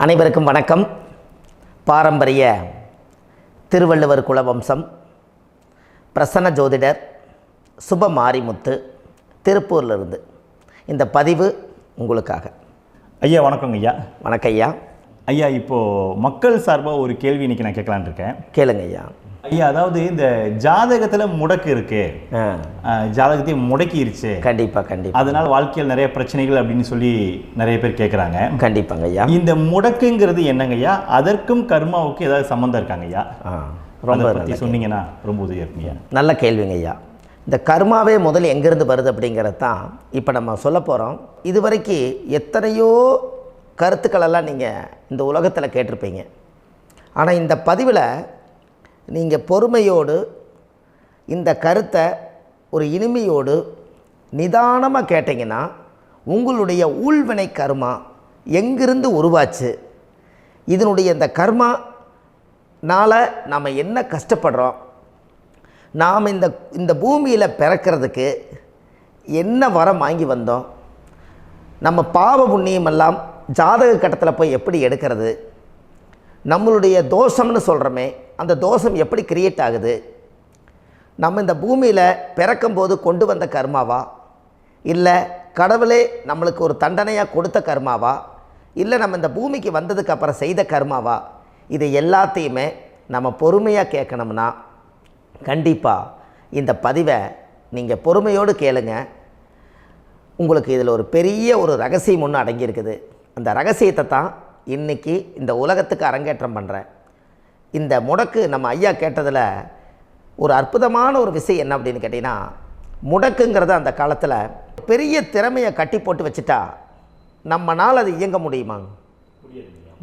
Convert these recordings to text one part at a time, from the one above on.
அனைவருக்கும் வணக்கம். பாரம்பரிய திருவள்ளுவர் குலவம்சம் பிரசன்ன ஜோதிடர் சுப மாரிமுத்து திருப்பூரிலிருந்து இந்த பதிவு உங்களுக்காக. ஐயா வணக்கங்க ஐயா. வணக்கம் ஐயா. ஐயா இப்போது மக்கள் சார்பாக ஒரு கேள்வி இன்றைக்கி நான் கேட்கலான் இருக்கேன். கேளுங்க ஐயா. ஐயா அதாவது இந்த ஜாதகத்தில் முடக்கு இருக்கு, ஜாதகத்தையும் முடக்கிருச்சு, கண்டிப்பாக அதனால் வாழ்க்கையில் நிறைய பிரச்சனைகள் அப்படின்னு சொல்லி நிறைய பேர் கேட்குறாங்க. கண்டிப்பாங்க ஐயா. இந்த முடக்குங்கிறது என்னங்க ஐயா? அதற்கும் கர்மாவுக்கு ஏதாவது சம்மந்தம் இருக்காங்க ஐயா? ரொம்ப பற்றி சொன்னீங்கன்னா ரொம்ப உதவியாக இருக்குங்க. நல்ல கேள்விங்க ஐயா. இந்த கர்மாவே முதல்ல எங்கேருந்து வருது அப்படிங்கிறது தான் இப்போ நம்ம சொல்ல போகிறோம். இதுவரைக்கும் எத்தனையோ கருத்துக்களெல்லாம் நீங்கள் இந்த உலகத்தில் கேட்டிருப்பீங்க. ஆனால் இந்த பதிவில் நீங்கள் பொறுமையோடு இந்த கருத்தை ஒரு இனிமையோடு நிதானமாக கேட்டிங்கன்னா உங்களுடைய ஊழ்வினை கர்மா எங்கிருந்து உருவாச்சு, இதனுடைய இந்த கர்மானால் நாம் என்ன கஷ்டப்படுறோம், நாம் இந்த பூமியில் பிறக்கிறதுக்கு என்ன வரம் வாங்கி வந்தோம், நம்ம பாவ புண்ணியமெல்லாம் ஜாதக கட்டத்தில் போய் எப்படி எடுக்கிறது, நம்மளுடைய தோஷம்னு சொல்கிறோமே அந்த தோஷம் எப்படி கிரியேட் ஆகுது, நம்ம இந்த பூமியில் பிறக்கும்போது கொண்டு வந்த கர்மாவா, இல்லை கடவுளே நம்மளுக்கு ஒரு தண்டனையாக கொடுத்த கர்மாவா, இல்லை நம்ம இந்த பூமிக்கு வந்ததுக்கு அப்புறம் செய்த கர்மாவா, இது எல்லாத்தையுமே நம்ம பொறுமையாக கேட்கணும்னா கண்டிப்பாக இந்த பதிவை நீங்கள் பொறுமையோடு கேளுங்க. உங்களுக்கு இதில் ஒரு பெரிய ஒரு ரகசியம் ஒன்று அடங்கியிருக்குது. அந்த ரகசியத்தை தான் இன்றைக்கி இந்த உலகத்துக்கு அரங்கேற்றம் பண்ணுறேன். இந்த முடக்கு நம்ம ஐயா கேட்டதில் ஒரு அற்புதமான ஒரு விஷயம் என்ன அப்படின்னு கேட்டிங்கன்னா, முடக்குங்கிறது அந்த காலத்தில் பெரிய திறமையை கட்டி போட்டு வச்சுட்டா நம்மனால் அது இயங்க முடியுமாங்க?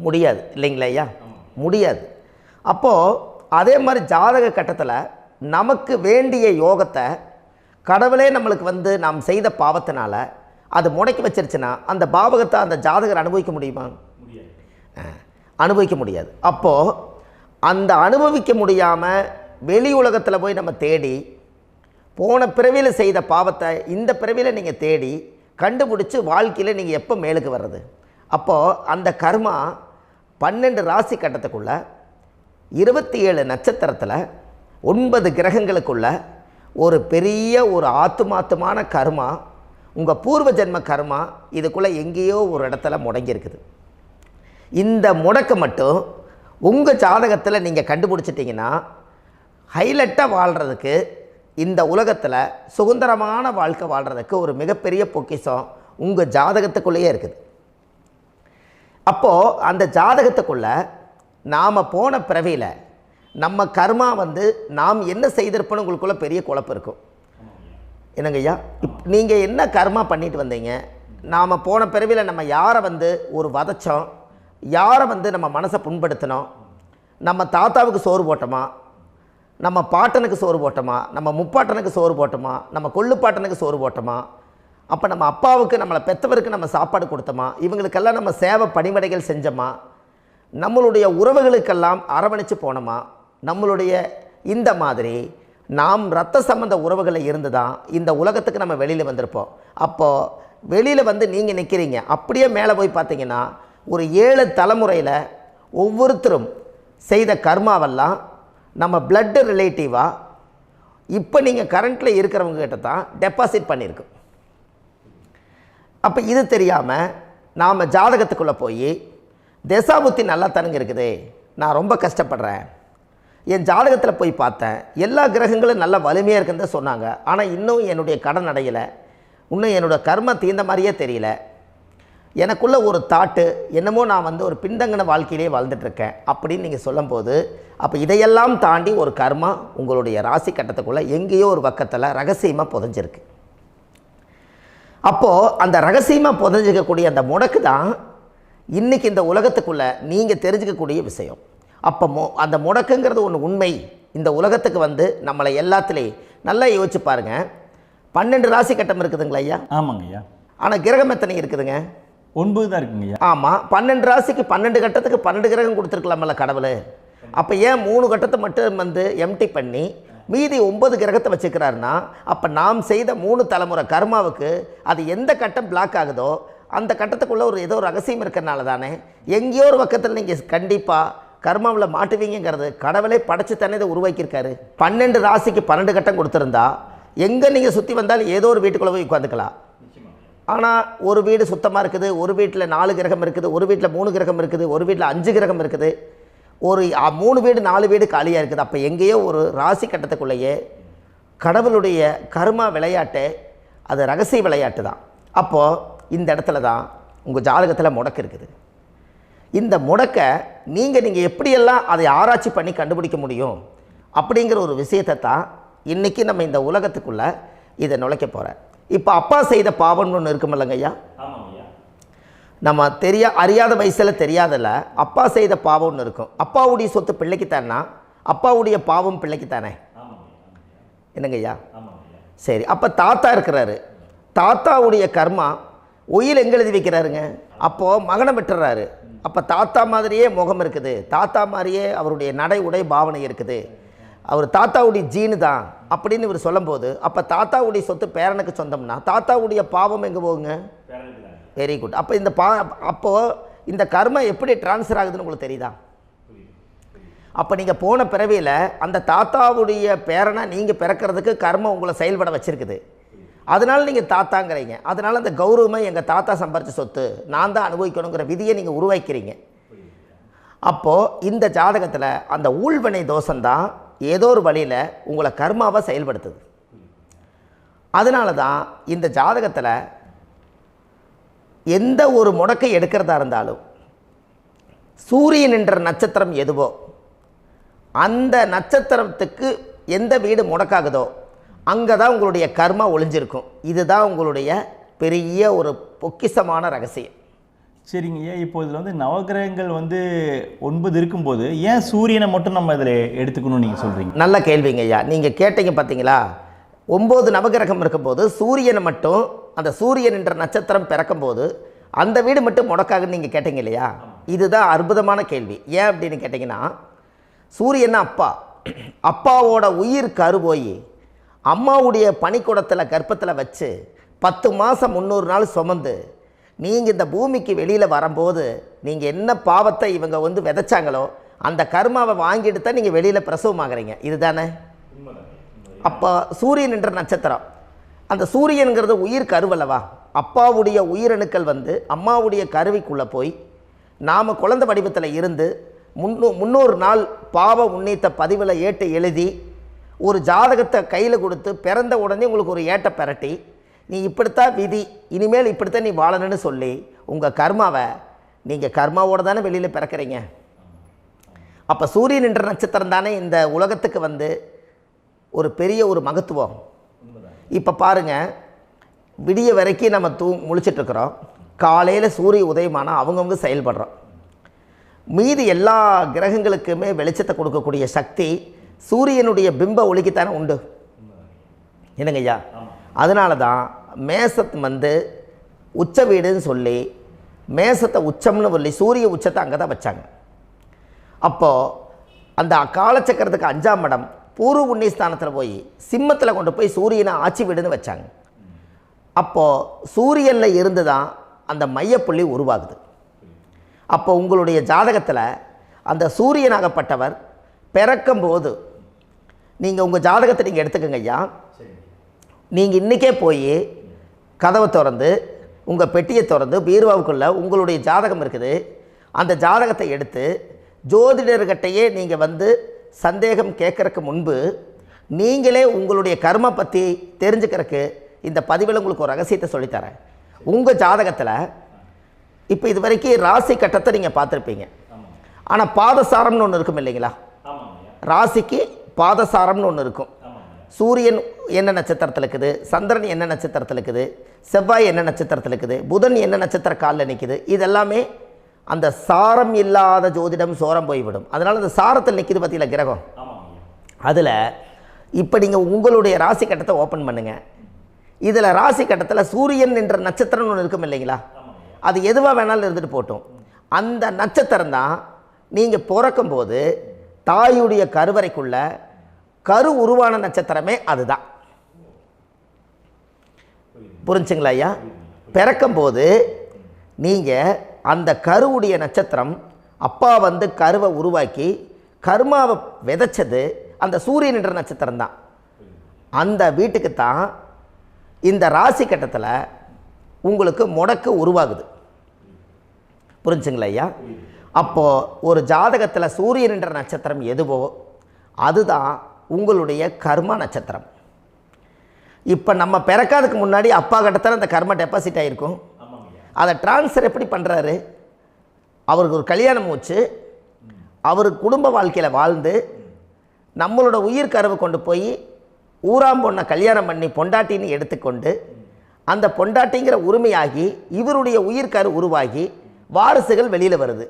முடியாது இல்லைங்களா ஐயா? முடியாது. அப்போது அதே மாதிரி ஜாதக கட்டத்தில் நமக்கு வேண்டிய யோகத்தை கடவுளே நம்மளுக்கு நாம் செய்த பாவத்தினால அது முடக்கி வச்சிருச்சுன்னா அந்த பாவகத்தை அந்த ஜாதகர் அனுபவிக்க முடியுமா? அனுபவிக்க முடியாது. அப்போது அந்த அனுபவிக்க முடியாமல் வெளி உலகத்தில் போய் நம்ம தேடி போன பிறவியில் செய்த பாவத்தை இந்த பிறவியில் நீங்கள் தேடி கண்டுபிடிச்சி வாழ்க்கையில் நீங்கள் எப்போ மேலுக்கு வர்றது? அப்போது அந்த கர்மா 12 ராசி கட்டத்துக்குள்ள 27 நட்சத்திரத்தில் 9 கிரகங்களுக்குள்ள ஒரு பெரிய ஒரு ஆத்துமாத்துமான கர்மா, உங்கள் பூர்வ ஜென்ம கர்மா இதுக்குள்ளே எங்கேயோ ஒரு இடத்துல முடங்கியிருக்குது. இந்த முடக்க மட்டும் உங்கள் ஜாதகத்தில் நீங்கள் கண்டுபிடிச்சிட்டிங்கன்னா ஹைலைட்டாக வாழ்கிறதுக்கு, இந்த உலகத்தில் சுதந்திரமான வாழ்க்கை வாழ்கிறதுக்கு ஒரு மிகப்பெரிய பொக்கிஷம் உங்கள் ஜாதகத்துக்குள்ளேயே இருக்குது. அப்போது அந்த ஜாதகத்துக்குள்ளே நாம் போன பிறவியில் நம்ம கர்மா நாம் என்ன செய்திருப்போன்னு உங்களுக்குள்ளே பெரிய குழப்பம் இருக்கும். என்னங்க ஐயா, நீங்கள் என்ன கர்மா பண்ணிட்டு வந்தீங்க, நாம் போன பிறவியில் நம்ம யாரை ஒரு வதச்சோம், யாரை நம்ம மனசை புண்படுத்தினோம், நம்ம தாத்தாவுக்கு சோறு போட்டோமா, நம்ம பாட்டனுக்கு சோறு போட்டோமா, நம்ம முப்பாட்டனுக்கு சோறு போட்டோமா, நம்ம கொள்ளுப்பாட்டனுக்கு சோறு போட்டோமா, அப்போ நம்ம அப்பாவுக்கு நம்மளை பெற்றவருக்கு நம்ம சாப்பாடு கொடுத்தோமா, இவங்களுக்கெல்லாம் நம்ம சேவை பணிமடைகள் செஞ்சோமா, நம்மளுடைய உறவுகளுக்கெல்லாம் அரவணைச்சு போனோமா, நம்மளுடைய இந்த மாதிரி நாம் இரத்த சம்பந்த உறவுகளை இருந்து தான் இந்த உலகத்துக்கு நம்ம வெளியில் வந்திருப்போம். அப்போது வெளியில் நீங்கள் நிற்கிறீங்க, அப்படியே மேலே போய் பார்த்தீங்கன்னா ஒரு 7 தலைமுறையில் ஒவ்வொருத்தரும் செய்த கர்மாவெல்லாம் நம்ம பிளட்டு ரிலேட்டிவாக இப்போ நீங்கள் கரண்ட்டில் இருக்கிறவங்க கிட்ட தான் டெபாசிட் பண்ணியிருக்கோம். அப்போ இது தெரியாமல் நாம் ஜாதகத்துக்குள்ளே போய் தசாபுத்தி நல்லா தனுங்க இருக்குது, நான் ரொம்ப கஷ்டப்படுறேன், என் ஜாதகத்தில் போய் பார்த்தேன் எல்லா கிரகங்களும் நல்ல வலிமையாக இருக்குன்னு தான் சொன்னாங்க, ஆனால் இன்னும் என்னுடைய கடன் அடையலை, இன்னும் என்னோடய கர்ம தீர்ந்த மாதிரியே தெரியல, எனக்குள்ளே ஒரு தாட்டு என்னமோ நான் ஒரு பின்தங்கின வாழ்க்கையிலே வாழ்ந்துட்டுருக்கேன் அப்படின்னு நீங்கள் சொல்லும்போது, அப்போ இதையெல்லாம் தாண்டி ஒரு கர்மா உங்களுடைய ராசி கட்டத்துக்குள்ளே எங்கேயோ ஒரு பக்கத்தில் ரகசியமாக புதைஞ்சிருக்கு. அப்போது அந்த ரகசியமாக புதைஞ்சிக்கக்கூடிய அந்த முடக்கு தான் இன்றைக்கி இந்த உலகத்துக்குள்ளே நீங்கள் தெரிஞ்சுக்கக்கூடிய விஷயம். அப்போ அந்த முடக்குங்கிறது ஒன்று உண்மை. இந்த உலகத்துக்கு நம்மளை எல்லாத்துலேயும் நல்லா யோசிச்சு பாருங்கள். 12 ராசி கட்டம் இருக்குதுங்களா ஐயா? ஆமாங்க ஐயா. ஆனால் கிரகம் எத்தனை இருக்குதுங்க? 9 தான் இருக்குங்க ஐயா. ஆமாம், 12 ராசிக்கு 12 கட்டத்துக்கு 12 கிரகம் கொடுத்துருக்கலாமல்ல கடவுள். அப்போ ஏன் 3 கட்டத்தை மட்டும் எம்டி பண்ணி மீதி 9 கிரகத்தை வச்சுக்கிறாருன்னா, அப்போ நாம் செய்த 3 தலைமுறை கர்மாவுக்கு அது எந்த கட்டம் பிளாக் ஆகுதோ அந்த கட்டத்துக்குள்ளே ஏதோ ஒரு ரகசியம் இருக்கிறனால தானே எங்கேயோ ஒரு பக்கத்தில் நீங்கள் கண்டிப்பாக கர்மாவில் மாட்டுவீங்கிறது கடவுளே படைச்சு தானே இதை உருவாக்கியிருக்காரு. 12 ராசிக்கு 12 கட்டம் கொடுத்துருந்தா எங்கே நீங்கள் சுற்றி வந்தாலும் ஏதோ ஒரு வீட்டுக்குள்ளே போய் உட்காந்துக்கலாம். ஆனால் ஒரு வீடு சுத்தமாக இருக்குது, ஒரு வீட்டில் 4 கிரகம் இருக்குது, ஒரு வீட்டில் 3 கிரகம் இருக்குது, ஒரு வீட்டில் 5 கிரகம் இருக்குது, ஒரு 3 வீடு 4 வீடு காலியாக இருக்குது. அப்போ எங்கேயோ ஒரு ராசி கட்டத்துக்குள்ளேயே கடவுளுடைய கர்மா விளையாட்டு, அது ரகசிய விளையாட்டு தான். அப்போது இந்த இடத்துல தான் உங்கள் ஜாதகத்தில் முடக்கு இருக்குது. இந்த முடக்கை நீங்கள் எப்படியெல்லாம் அதை ஆராய்ச்சி பண்ணி கண்டுபிடிக்க முடியும் அப்படிங்கிற ஒரு விஷயத்தை தான் இன்றைக்கி நம்ம இந்த உலகத்துக்குள்ளே இதை நுழைக்க போகிறேன். இப்போ அப்பா செய்த பாவம்னு ஒன்று இருக்குமில்லங்க ஐயா, நம்ம அறியாத வயசில் தெரியாதில்ல, அப்பா செய்த பாவம்னு இருக்கும். அப்பாவுடைய சொத்து பிள்ளைக்குத்தானா, அப்பாவுடைய பாவம் பிள்ளைக்குத்தானே, என்னங்க ஐயா? சரி, அப்போ தாத்தா இருக்கிறாரு, தாத்தாவுடைய கர்மா உயிர் எங்கே எழுதி வைக்கிறாருங்க? அப்போது மகனை விட்டுறாரு. அப்போ தாத்தா மாதிரியே முகம் இருக்குது, தாத்தா மாதிரியே அவருடைய நடை உடை பாவனை இருக்குது, அவர் தாத்தாவுடைய ஜீனு தான் அப்படின்னு இவர் சொல்லும்போது, அப்போ தாத்தாவுடைய சொத்து பேரனுக்கு சொந்தம்னா தாத்தாவுடைய பாவம் எங்கே போகுங்க? Very good. அப்போ அப்போது இந்த கர்மா எப்படி டிரான்ஸ்ஃபர் ஆகுதுன்னு உங்களுக்கு தெரியுதா? அப்போ நீங்கள் போன பிறவியில் அந்த தாத்தாவுடைய பேரனை நீங்கள் பிறக்கிறதுக்கு கர்மம் உங்களை செயல்பட வச்சுருக்குது. அதனால் நீங்கள் தாத்தாங்கிறீங்க. அதனால் அந்த கௌரவமாக எங்கள் தாத்தா சம்பாரித்த சொத்து நான் தான் அனுபவிக்கணுங்கிற விதியை நீங்கள் உருவாக்கிறீங்க. அப்போது இந்த ஜாதகத்தில் அந்த ஊழ்வினை தோஷந்தான் ஏதோ ஒரு வழியில் உங்களை கர்மாவை செயல்படுத்துது. அதனால தான் இந்த ஜாதகத்தில் எந்த ஒரு முடக்கை எடுக்கிறதா இருந்தாலும் சூரியன் என்ற நட்சத்திரம் எதுவோ அந்த நட்சத்திரத்துக்கு எந்த வீடு முடக்காகுதோ அங்கே தான் உங்களுடைய கர்மா ஒளிஞ்சிருக்கும். இதுதான் உங்களுடைய பெரிய ஒரு பொக்கிஷமான ரகசியம். சரிங்க ஐயா, இப்போ இதில் நவகிரகங்கள் 9 இருக்கும்போது ஏன் சூரியனை மட்டும் நம்ம இதில் எடுத்துக்கணும்னு நீங்கள் சொல்கிறீங்க? நல்ல கேள்விங்க ஐயா. நீங்கள் கேட்டீங்க பார்த்தீங்களா, 9 நவகிரகம் இருக்கும்போது சூரியனை மட்டும், அந்த சூரியன் என்ற நட்சத்திரம் பிறக்கும்போது அந்த வீடு மட்டும் முடக்காகுன்னு நீங்கள் கேட்டீங்க இல்லையா? இதுதான் அற்புதமான கேள்வி. ஏன் அப்படின்னு கேட்டிங்கன்னா, சூரியன் அப்பாவோட உயிர் கரு போய் அம்மாவுடைய பனிக்கூடத்தில் கர்ப்பத்தில் வச்சு 10 மாதம் 300 நாள் சுமந்து நீங்கள் இந்த பூமிக்கு வெளியில் வரும்போது நீங்கள் என்ன பாவத்தை இவங்க விதைச்சாங்களோ அந்த கர்மாவை வாங்கிட்டு தான் நீங்கள் வெளியில் பிரசவமாகறீங்க. இதுதானே? அப்போ சூரியன் என்ற நட்சத்திரம், அந்த சூரியனுங்கிறது உயிர் கருவல்லவா, அப்பாவுடைய உயிரணுக்கள் அம்மாவுடைய கருவிக்குள்ளே போய் நாம் குழந்தை வடிவத்தில் இருந்து 300 நாள் பாவ உன்னித்த பதிவில் ஏட்டு எழுதி ஒரு ஜாதகத்தை கையில் கொடுத்து பிறந்த உடனே உங்களுக்கு ஒரு ஏட்டை பெரட்டி நீ இப்படித்தான் விதி, இனிமேல் இப்படித்தான் நீ வாழணும்னு சொல்லி உங்கள் கர்மாவை நீங்கள் கர்மாவோடு தானே வெளியில் பிறக்கிறீங்க. அப்போ சூரியன் என்ற நட்சத்திரம் தானே இந்த உலகத்துக்கு ஒரு பெரிய ஒரு மகத்துவம். இப்போ பாருங்கள், விடிய வரைக்கும் நம்ம முழிச்சிட்ருக்குறோம், காலையில் சூரிய உதயமானால் அவங்கவுங்க செயல்படுறோம். மீதி எல்லா கிரகங்களுக்குமே வெளிச்சத்தை கொடுக்கக்கூடிய சக்தி சூரியனுடைய பிம்ப ஒளிக்குத்தானே உண்டு, என்னங்க ஐயா? அதனால தான் மேசத்து உச்ச வீடுன்னு சொல்லி மேசத்தை உச்சம்னு சொல்லி சூரிய உச்சத்தை அங்கே தான் வச்சாங்க. அப்போது அந்த காலச்சக்கரத்துக்கு 5ஆம் இடம் பூர்வ புண்ணியஸ்தானத்தில் போய் சிம்மத்தில் கொண்டு போய் சூரியனை ஆட்சி வீடுன்னு வச்சாங்க. அப்போது சூரியனில் இருந்து தான் அந்த மையப்புள்ளி உருவாகுது. அப்போ உங்களுடைய ஜாதகத்தில் அந்த சூரியனாகப்பட்டவர் பிறக்கும்போது நீங்கள் உங்கள் ஜாதகத்தை நீங்கள் எடுத்துக்கங்க ஐயா. நீங்கள் இன்றைக்கே போய் கதவை திறந்து உங்கள் பெட்டியை திறந்து பீர்வாவுக்குள்ளே உங்களுடைய ஜாதகம் இருக்குது, அந்த ஜாதகத்தை எடுத்து ஜோதிடர்கிட்டையே நீங்கள் சந்தேகம் கேட்குறக்கு முன்பு நீங்களே உங்களுடைய கர்ம பற்றி தெரிஞ்சுக்கிறதுக்கு இந்த பதிவில் உங்களுக்கு ஒரு ரகசியத்தை சொல்லித்தரேன். உங்கள் ஜாதகத்தில் இப்போ இது வரைக்கும் ராசி கட்டத்தை நீங்கள் பார்த்துருப்பீங்க, ஆனால் பாதசாரம்னு ஒன்று இருக்கும் இல்லைங்களா? ராசிக்கு பாதசாரம்னு ஒன்று இருக்கும். சூரியன் என்ன நட்சத்திரத்தில் இருக்குது, சந்திரன் என்ன நட்சத்திரத்தில் இருக்குது, செவ்வாய் என்ன நட்சத்திரத்தில் இருக்குது, புதன் என்ன நட்சத்திர காலில் நிற்குது, இதெல்லாமே அந்த சாரம் இல்லாத ஜோதிடம் சோரம் போய்விடும். அதனால் அந்த சாரத்தில் நிற்கிது பார்த்தீங்களா கிரகம், அதில் இப்போ நீங்கள் உங்களுடைய ராசி கட்டத்தை ஓப்பன் பண்ணுங்கள். இதில் ராசி கட்டத்தில் சூரியன் என்ற நட்சத்திரம்னு ஒன்று இருக்கும் இல்லைங்களா? அது எதுவாக வேணாலும் இருந்துட்டு போட்டோம். அந்த நட்சத்திரம் தான் நீங்கள் பிறக்கும்போது தாயுடைய கருவறைக்குள்ள கரு உருவான நட்சத்திரமே அதுதான். புரிஞ்சுங்களா ஐயா? பிறக்கும்போது நீங்கள் அந்த கருவுடைய நட்சத்திரம் அப்பா வந்து கருவை உருவாக்கி கர்மாவை விதைச்சது அந்த சூரியன் என்ற நட்சத்திரம் தான். அந்த வீட்டுக்கு தான் இந்த ராசி கட்டத்தில் உங்களுக்கு முடக்கு உருவாகுது. புரிஞ்சுங்களா ஐயா? அப்போது ஒரு ஜாதகத்தில் சூரியன் என்ற நட்சத்திரம் எதுவோ அதுதான் உங்களுடைய கர்மா நட்சத்திரம். இப்போ நம்ம பிறக்காதுக்கு முன்னாடி அப்பா கட்டத்தில் அந்த கர்மா டெபாசிட் ஆகிருக்கும். அதை ட்ரான்ஸ்ஃபர் எப்படி பண்ணுறாரு? அவருக்கு ஒரு கல்யாணம் வச்சு அவர் குடும்ப வாழ்க்கையில் வாழ்ந்து நம்மளோட உயிர் கருவை கொண்டு போய் ஊராம் பொண்ணை கல்யாணம் பண்ணி பொண்டாட்டின்னு எடுத்துக்கொண்டு அந்த பொண்டாட்டிங்கிற உரிமையாகி இவருடைய உயிர் கரு உருவாகி வாரிசுகள் வெளியில் வருது.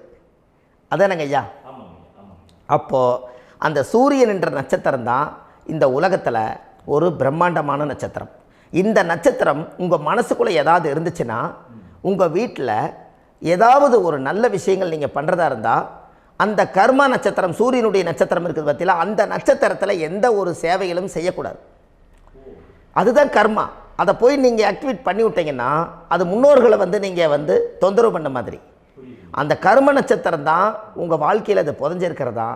அதானங்க ஐயா? அப்போது அந்த சூரியன் என்ற நட்சத்திரம் தான் இந்த உலகத்தில் ஒரு பிரம்மாண்டமான நட்சத்திரம். இந்த நட்சத்திரம் உங்கள் மனசுக்குள்ளே ஏதாவது இருந்துச்சுன்னா உங்கள் வீட்டில் ஏதாவது ஒரு நல்ல விஷயங்கள் நீங்கள் பண்ணுறதா இருந்தால் அந்த கர்மா நட்சத்திரம் சூரியனுடைய நட்சத்திரம் இருக்குது பார்த்தீங்களா, அந்த நட்சத்திரத்தில் எந்த ஒரு சேவைகளும் செய்யக்கூடாது. அதுதான் கர்மா. அதை போய் நீங்கள் ஆக்டிவேட் பண்ணி விட்டீங்கன்னா அது முன்னோர்களை வந்து நீங்கள் வந்து தொந்தரவு பண்ண மாதிரி. அந்த கர்ம நட்சத்திரம் தான் உங்கள் வாழ்க்கையில் அது புதஞ்சிருக்கிறதா.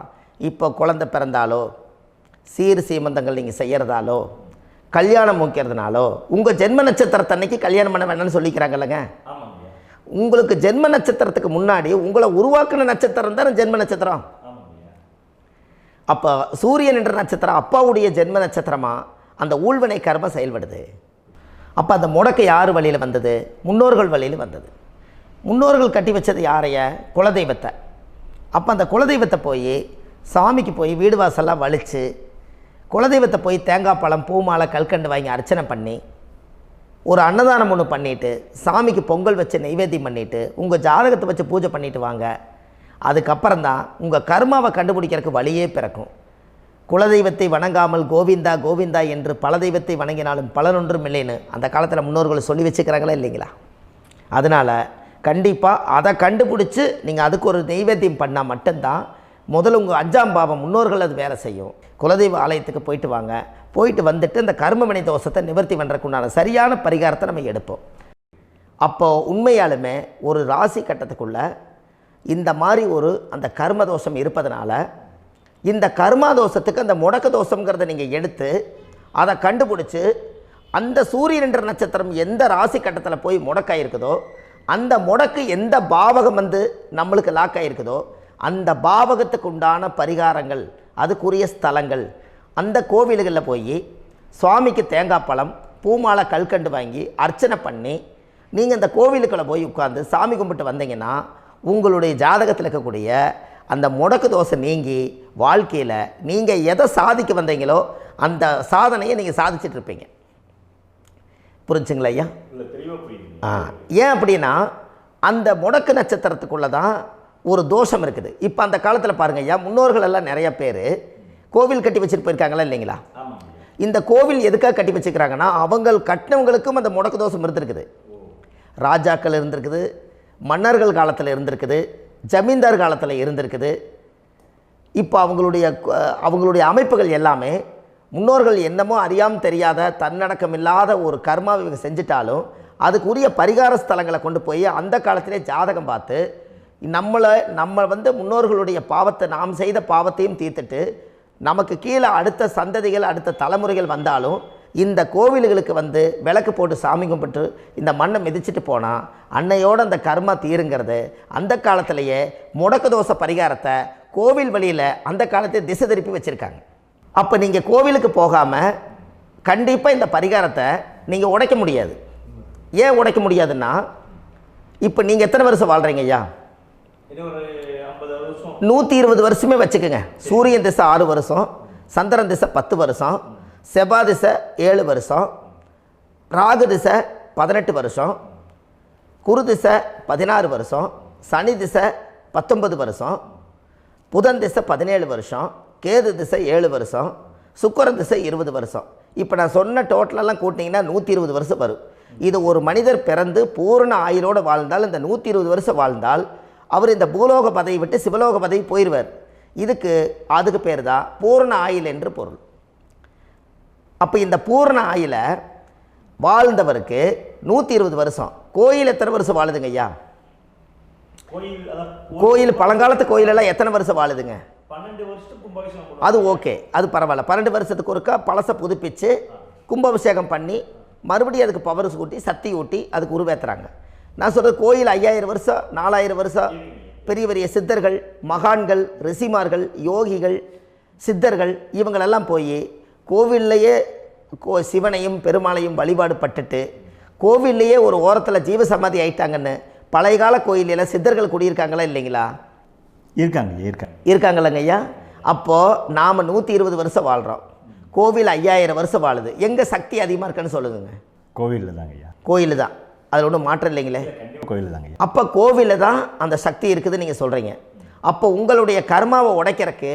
இப்போ குழந்தை பிறந்தாலோ சீர் சீமந்தங்கள் நீங்கள் செய்கிறதாலோ கல்யாணம் முக்கிறதுனாலோ உங்கள் ஜென்ம நட்சத்திரத்தன்னைக்கு கல்யாணம் பண்ண வேண்டாம்னு சொல்லிக்கிறாங்கல்லங்க. உங்களுக்கு ஜென்ம நட்சத்திரத்துக்கு முன்னாடி உங்களை உருவாக்குன நட்சத்திரம் தான் ஜென்ம நட்சத்திரம். அப்போ சூரியன் என்ற நட்சத்திரம் அப்பாவுடைய ஜென்ம நட்சத்திரமாக அந்த ஊழ்வினை கர்மம் செயல்படுது. அப்போ அந்த முடக்கு யார் வழியில் வந்தது? முன்னோர்கள் வழியில் வந்தது. முன்னோர்கள் கட்டி வச்சது யாரைய? குலதெய்வத்தை. அப்போ அந்த குலதெய்வத்தை போய் சாமிக்கு போய் வீடு வாசல்லாம் வலித்து குலதெய்வத்தை போய் தேங்காய் பழம் பூ மாலை கல்கண்டு வாங்கி அர்ச்சனை பண்ணி ஒரு அன்னதானம் ஒன்று பண்ணிவிட்டு சாமிக்கு பொங்கல் வச்சு நைவேத்தியம் பண்ணிவிட்டு உங்கள் ஜாதகத்தை வச்சு பூஜை பண்ணிவிட்டு வாங்க. அதுக்கப்புறம் தான் உங்கள் கர்மாவை கண்டுபிடிக்கிறதுக்கு வழியே பிறக்கும். குலதெய்வத்தை வணங்காமல் கோவிந்தா கோவிந்தா என்று பல தெய்வத்தை வணங்கினாலும் பலனொன்றும் இல்லைன்னு அந்த காலத்தில் முன்னோர்கள் சொல்லி வச்சுக்கிறாங்களா இல்லைங்களா? அதனால் கண்டிப்பாக அதை கண்டுபிடிச்சி நீங்கள் அதுக்கு ஒரு நைவேத்தியம் பண்ணால் மட்டும்தான் முதல்ல உங்கள் 5ஆம் பாவம் முன்னோர்கள் அது வேலை செய்யும். குலதெய்வ ஆலயத்துக்கு போயிட்டு வாங்க. போயிட்டு வந்துட்டு இந்த கர்மவினை தோஷத்தை நிவர்த்தி பண்ணுறதுக்குண்டான சரியான பரிகாரத்தை நம்ம எடுப்போம். அப்போது உண்மையாலுமே ஒரு ராசி கட்டத்துக்குள்ளே இந்த மாதிரி ஒரு அந்த கர்ம தோஷம் இருப்பதனால இந்த கர்மா தோஷத்துக்கு அந்த முடக்க தோஷங்கிறத நீங்கள் எடுத்து அதை கண்டுபிடிச்சி அந்த சூரியன் என்ற நட்சத்திரம் எந்த ராசி கட்டத்தில் போய் முடக்காயிருக்குதோ அந்த முடக்கு எந்த பாவகம் வந்து நம்மளுக்கு லாக் ஆகிருக்குதோ அந்த பாவகத்துக்கு உண்டான பரிகாரங்கள் அதுக்குரிய ஸ்தலங்கள் அந்த கோவில்களில் போய் சுவாமிக்கு தேங்காய் பழம் பூமாலை கல்கண்டு வாங்கி அர்ச்சனை பண்ணி நீங்கள் இந்த கோவிலுக்குள்ளே போய் உட்காந்து சாமி கும்பிட்டு வந்தீங்கன்னா உங்களுடைய ஜாதகத்தில் இருக்கக்கூடிய அந்த முடக்கு தோசை நீங்கி வாழ்க்கையில் நீங்கள் எதை சாதிக்க வந்தீங்களோ அந்த சாதனையை நீங்கள் சாதிச்சிட்ருப்பீங்க. புரிஞ்சுங்களா ஐயா? ஏன் அப்படின்னா அந்த முடக்கு நட்சத்திரத்துக்குள்ளே தான் ஒரு தோஷம் இருக்குது. இப்போ அந்த காலத்தில் பாருங்கள் ஐயா, முன்னோர்கள் எல்லாம் நிறைய பேர் கோவில் கட்டி வச்சுட்டு போயிருக்காங்களா இல்லைங்களா? இந்த கோவில் எதுக்காக கட்டி வச்சுக்கிறாங்கன்னா அவங்க கட்டினவங்களுக்கும் அந்த முடக்கு தோஷம் இருந்திருக்குது. ராஜாக்கள் இருந்திருக்குது, மன்னர்கள் காலத்தில் இருந்திருக்குது, ஜமீன்தார் காலத்தில் இருந்திருக்குது. இப்போ அவங்களுடைய அமைப்புகள் எல்லாமே முன்னோர்கள் என்னமோ அறியாமல் தெரியாத தன்னடக்கம் இல்லாத ஒரு கர்மாவை இவங்க செஞ்சிட்டாலும் அதுக்குரிய பரிகார ஸ்தலங்களை கொண்டு போய் அந்த காலத்திலே ஜாதகம் பார்த்து நம்ம வந்து முன்னோர்களுடைய பாவத்தை நாம் செய்த பாவத்தையும் தீர்த்துட்டு நமக்கு கீழே அடுத்த சந்ததிகள் அடுத்த தலைமுறைகள் வந்தாலும் இந்த கோவில்களுக்கு வந்து விளக்கு போட்டு சாமி கும்பிட்டு இந்த மண்ணை மிதிச்சுட்டு போனால் அன்னையோடு அந்த கர்மா தீருங்கிறது அந்த காலத்திலேயே முடக்க தோஷ பரிகாரத்தை கோவில் வழியில் அந்த காலத்தை திசை திருப்பி வச்சுருக்காங்க. அப்போ நீங்கள் கோவிலுக்கு போகாமல் கண்டிப்பாக இந்த பரிகாரத்தை நீங்கள் உடைக்க முடியாது. ஏன் உடைக்க முடியாதுன்னா இப்போ நீங்கள் எத்தனை வருஷம் வாழ்கிறீங்க ஐயா? 120 வருஷமே வச்சுக்கோங்க. சூரியன் திசை 6 வருஷம், சந்திரன் திசை 10 வருஷம், செவ்வாய் திசை 7 வருஷம், ராகு திசை 18 வருஷம், குரு திசை 16 வருஷம், சனி திசை 19 வருஷம், புதன் திசை 17 வருஷம், கேது திசை 7 வருஷம், சுக்கிரன் திசை 20 வருஷம். இப்போ நான் சொன்ன டோட்டலெல்லாம் கூட்டிங்கன்னா 120 வருஷம் வரும். இது ஒரு மனிதர் பிறந்து பூரண ஆயுளோடு வாழ்ந்தால் இந்த 120 வருஷம் வாழ்ந்தால் அவர் இந்த பூலோக பதவி விட்டு சிவலோக பதவி போயிடுவார். அதுக்கு பேர் தான் பூரண ஆயுள் என்று பொருள். அப்போ இந்த பூரண ஆயுளை வாழ்ந்தவருக்கு 120 வருஷம். கோயில் எத்தனை வருஷம் வாழுதுங்க ஐயா? கோயில் பழங்காலத்து கோயிலெல்லாம் எத்தனை வருஷம் வாழுதுங்க? 12 வருஷத்துக்கு கும்பாபிஷேகம். அது ஓகே, அது பரவாயில்ல. 12 வருஷத்துக்கு ஒருக்கா பழசை புதுப்பிச்சு கும்பாபிஷேகம் பண்ணி மறுபடியும் அதுக்கு பவர் ஊட்டி சக்தி ஊட்டி அதுக்கு உருவேற்றுறாங்க. நான் சொல்கிறது கோயில் 5000 வருஷம் 4000 வருஷம் பெரிய பெரிய சித்தர்கள், மகான்கள், ரிஷிமார்கள், யோகிகள், சித்தர்கள் இவங்களெல்லாம் போய் கோவில்லையே சிவனையும் பெருமாளையும் வழிபாடு பட்டுட்டு கோவில்லையே ஒரு ஓரத்தில் ஜீவசமாதி ஆயிட்டாங்கன்னு பழைய கால கோயிலில் சித்தர்கள் குடியிருக்காங்களா இல்லைங்களா? இருக்காங்கல்லங்க ஐயா. அப்போது நாம் 120 வருஷம் வாழ்கிறோம், கோவில் 5000 வருஷம் வாழுது. எங்கே சக்தி அதிகமாக இருக்குன்னு சொல்லுங்க? கோவிலில் தாங்க ஐயா. கோயில் தான், அதில் ஒன்றும் மாற்றம் இல்லைங்களே. கோயில் தாங்க. அப்போ கோவிலில் தான் அந்த சக்தி இருக்குதுன்னு நீங்கள் சொல்கிறீங்க. அப்போ உங்களுடைய கர்மாவை உடைக்கிறதுக்கு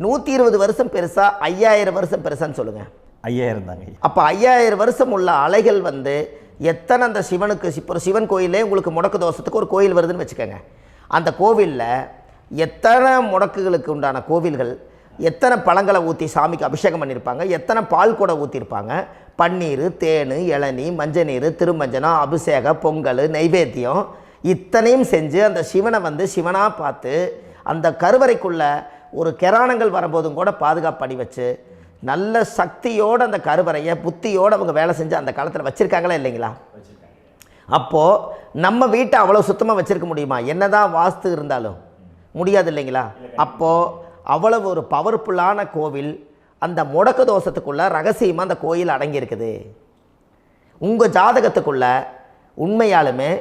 120 வருஷம் பெருசா 5000 வருஷம் பெருசான்னு சொல்லுங்கள்? 5000 தாங்க. அப்போ 5000 வருஷம் உள்ள அலைகள் எத்தனை அந்த சிவனுக்கு இப்போ சிவன் கோயிலே உங்களுக்கு முடக்கு தோஷத்துக்கு ஒரு கோயில் வருதுன்னு வச்சுக்கோங்க. அந்த கோவிலில் எத்தனை முடக்குகளுக்கு உண்டான கோவில்கள், எத்தனை பழங்களை ஊற்றி சாமிக்கு அபிஷேகம் பண்ணியிருப்பாங்க, எத்தனை பால் கூட ஊற்றிருப்பாங்க, பன்னீர், தேன், இளநீ, மஞ்சள் நீர், திருமஞ்சனம், அபிஷேகம், பொங்கல், நைவேத்தியம் இத்தனையும் செஞ்சு அந்த சிவனை சிவனாக பார்த்து அந்த கருவறைக்குள்ள ஒரு கிராணங்கள் வரும்போதும் கூட பாதுகாப்பு பண்ணி வச்சு நல்ல சக்தியோடு அந்த கருவறையை புத்தியோடு அவங்க வேலை செஞ்சு அந்த காலத்தில் வச்சுருக்காங்களா இல்லைங்களா? அப்போது நம்ம வீட்டை அவ்வளோ சுத்தமாக வச்சுருக்க முடியுமா? என்னதான் வாஸ்து இருந்தாலும் முடியாது இல்லைங்களா? அப்போது அவ்வளவு ஒரு பவர்ஃபுல்லான கோவில் அந்த முடக்கு தோஷத்துக்குள்ளே ரகசியமாக அந்த கோயில் அடங்கியிருக்குது. உங்கள் ஜாதகத்துக்குள்ளே உண்மையாலுமே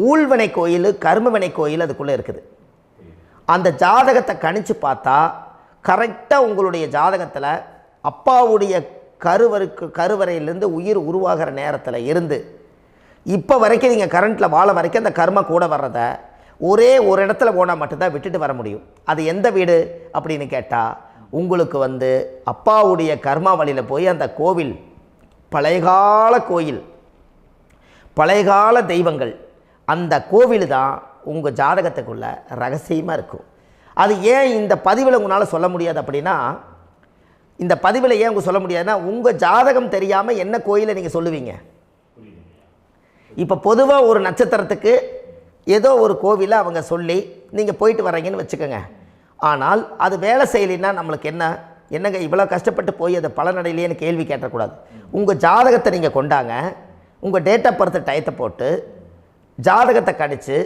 ஊழ்வினை கோயில், கர்மவினை கோயில் அதுக்குள்ளே இருக்குது. அந்த ஜாதகத்தை கணிச்சு பார்த்தா கரெக்டாக உங்களுடைய ஜாதகத்தில் அப்பாவுடைய கருவறையிலேருந்து உயிர் உருவாகிற நேரத்தில் இருந்து இப்போ வரைக்கும் நீங்கள் கரண்ட்டில் வாழ வரைக்கும் அந்த கர்ம கூட வர்றதை ஒரே ஒரு இடத்துல போனால் மட்டும்தான் விட்டுட்டு வர முடியும். அது எந்த வீடு அப்படின்னு கேட்டால் உங்களுக்கு அப்பாவுடைய கர்மா வழியில் போய் அந்த கோவில் பழையகால கோயில், பழையகால தெய்வங்கள், அந்த கோவில் தான் உங்கள் ஜாதகத்துக்குள்ள ரகசியமாக இருக்கும். அது ஏன் இந்த பதிவில் உங்களால் சொல்ல முடியாது அப்படின்னா, இந்த பதிவில் ஏன் உங்க சொல்ல முடியாதுன்னா உங்கள் ஜாதகம் தெரியாமல் என்ன கோயிலை நீங்கள் சொல்லுவீங்க? இப்போ பொதுவாக ஒரு நட்சத்திரத்துக்கு ஏதோ ஒரு கோவிலை அவங்க சொல்லி நீங்கள் போயிட்டு வர்றீங்கன்னு வச்சுக்கோங்க. ஆனால் அது வேலை செய்யலைன்னா நம்மளுக்கு என்னங்க இவ்வளோ கஷ்டப்பட்டு போய் அதை பலனடையிலேன்னு கேள்வி கேட்டக்கூடாது. உங்கள் ஜாதகத்தை நீங்கள் கொண்டாங்க, உங்கள் டேட் ஆஃப் பர்த் டயத்தை போட்டு ஜாதகத்தை கணிச்சு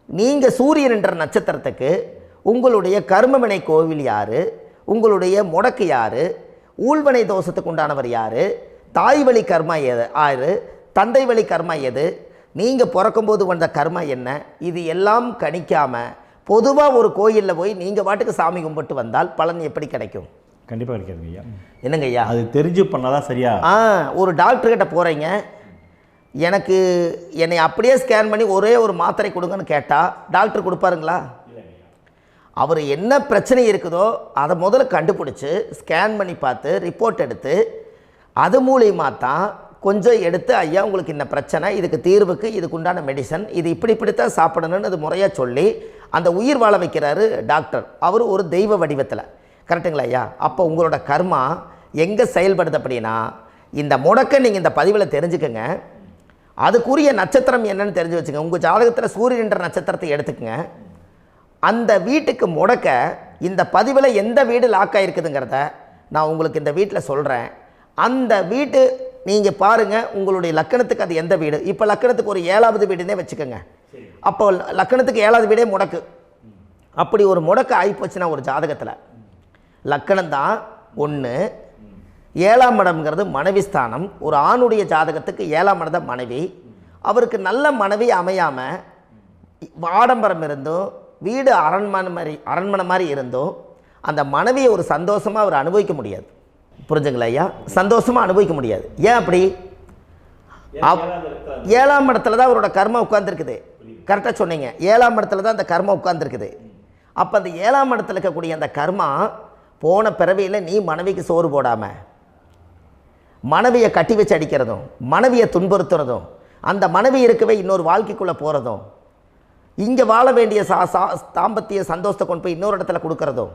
நீங்கள் சூரியன் என்ற நட்சத்திரத்துக்கு உங்களுடைய கர்மவினை கோவில் யார், உங்களுடைய முடக்கு யார், ஊழ்வனை தோஷத்துக்கு உண்டானவர் யார், தாய் வழி கர்மா யார், தந்தை வழி கர்மா எது, நீங்கள் பிறக்கும்போது வந்த கர்மா என்ன, இது எல்லாம் கணிக்காமல் பொதுவாக ஒரு கோயிலில் போய் நீங்கள் பாட்டுக்கு சாமி கும்பிட்டு வந்தால் பலன் எப்படி கிடைக்கும்? கண்டிப்பாக கிடைக்காதுங்க ஐயா. என்னங்க ஐயா? அது தெரிஞ்சு பண்ணாதான் சரியா? ஒரு டாக்டர்கிட்ட போகிறீங்க, என்னை அப்படியே ஸ்கேன் பண்ணி ஒரே ஒரு மாத்திரை கொடுங்கன்னு கேட்டால் டாக்டர் கொடுப்பாருங்களா? அவர் என்ன பிரச்சனை இருக்குதோ அதை முதல்ல கண்டுபிடிச்சி ஸ்கேன் பண்ணி பார்த்து ரிப்போர்ட் எடுத்து அது மூலியமாக தான் கொஞ்சம் எடுத்து ஐயா உங்களுக்கு இந்த பிரச்சனை, இதுக்கு தீர்வுக்கு இதுக்குண்டான மெடிசன், இது இப்படித்தான் சாப்பிடணும்னு அது முறையாக சொல்லி அந்த உயிர் வாழ வைக்கிறாரு டாக்டர். அவர் ஒரு தெய்வ வடிவத்தில். கரெக்டுங்களா ஐயா? அப்போ உங்களோட கர்மா எங்கே செயல்படுது அப்படின்னா, இந்த முடக்க நீங்கள் இந்த பதிவில் தெரிஞ்சுக்கங்க. அதுக்குரிய நட்சத்திரம் என்னன்னு தெரிஞ்சு வச்சுங்க. உங்கள் ஜாதகத்தில் சூரியன் என்ற நட்சத்திரத்தை எடுத்துக்கங்க. அந்த வீட்டுக்கு முடக்க இந்த பதிவில் எந்த வீடு லாக் ஆகிருக்குதுங்கிறத நான் உங்களுக்கு இந்த வீட்டில் சொல்கிறேன். அந்த வீட்டு நீங்கள் பாருங்கள், உங்களுடைய லக்கணத்துக்கு அது எந்த வீடு. இப்போ லக்கணத்துக்கு ஒரு 7வது வீடுன்னே வச்சுக்கோங்க. அப்போ லக்கணத்துக்கு 7வது வீடே முடக்கு. அப்படி ஒரு முடக்கு ஆகிப்போச்சுன்னா ஒரு ஜாதகத்தில் லக்கணம் தான் 1, 7ஆம் இடம்ங்கிறது மனைவி ஸ்தானம். ஒரு ஆணுடைய ஜாதகத்துக்கு 7ஆம் இடம் தான் மனைவி. அவருக்கு நல்ல மனைவி அமையாமல் ஆடம்பரம் இருந்தும் வீடு அரண்மனை மாதிரி இருந்தும் அந்த மனைவியை ஒரு சந்தோஷமாக அவர் அனுபவிக்க முடியாது. புரிஞ்சுங்களா ஐயா? சந்தோஷமாக அனுபவிக்க முடியாது. ஏன் அப்படி? 7ஆம் இடத்துல தான் அவரோட கர்மா உட்கார்ந்துருக்குது. கரெக்டாக சொன்னீங்க. 7ஆம் இடத்துல தான் அந்த கர்மா உட்கார்ந்துருக்குது. அப்போ அந்த 7ஆம் இடத்துல இருக்கக்கூடிய அந்த கர்மா போன பிறவியில் நீ மனைவிக்கு சோறு போடாமல் மனைவியை கட்டி வச்சு அடிக்கிறதும், மனைவியை துன்புறுத்துறதும், அந்த மனைவி இருக்கவே இன்னொரு வாழ்க்கைக்குள்ளே போகிறதும், இங்கே வாழ வேண்டிய தாம்பத்திய சந்தோஷத்தை கொண்டு போய் இன்னொரு இடத்துல கொடுக்கறதும்,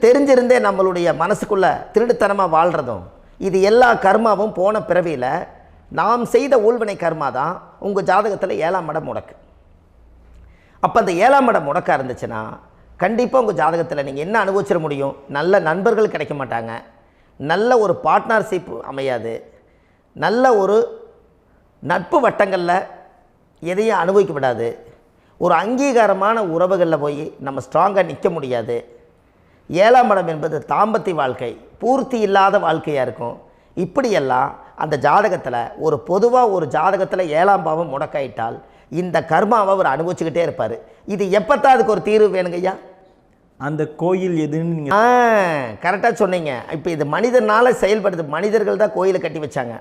தெரிஞ்சிருந்தே நம்மளுடைய மனசுக்குள்ளே திருடுத்தனமாக வாழ்கிறதும், இது எல்லா கர்மாவும் போன பிறவியில் நாம் செய்த ஊழ்வினை கர்மா தான் உங்கள் ஜாதகத்தில் 7ஆம் இடம் முடக்கு. அப்போ அந்த 7ஆம் இடம் முடக்கா இருந்துச்சுன்னா கண்டிப்பாக உங்கள் ஜாதகத்தில் நீங்கள் என்ன அனுபவிச்சிட முடியும்? நல்ல நண்பர்கள் கிடைக்க மாட்டாங்க, நல்ல ஒரு பார்ட்னர்ஷிப் அமையாது, நல்ல ஒரு நட்பு வட்டங்களில் எதையும் அனுபவிக்க விடாது, ஒரு அங்கீகாரமான உறவுகளில் போய் நம்ம ஸ்ட்ராங்காக நிற்க முடியாது. 7ஆம் இடம் என்பது தாம்பத்திய வாழ்க்கை, பூர்த்தி இல்லாத வாழ்க்கையாக இருக்கும். இப்படியெல்லாம் அந்த ஜாதகத்தில் ஒரு பொதுவாக ஒரு ஜாதகத்தில் 7ஆம் பாவம் முடக்காயிட்டால் இந்த கர்மாவை அவர் அனுபவிச்சுக்கிட்டே இருப்பார். இது எப்போத்தான் அதுக்கு ஒரு தீர்வு வேணுங்கய்யா? அந்த கோயில் எதுன்னு நீங்கள் கரெக்டாக சொன்னீங்க. இப்போ இது மனிதனால் செயல்படுது. மனிதர்கள் தான் கோயிலை கட்டி வச்சாங்க.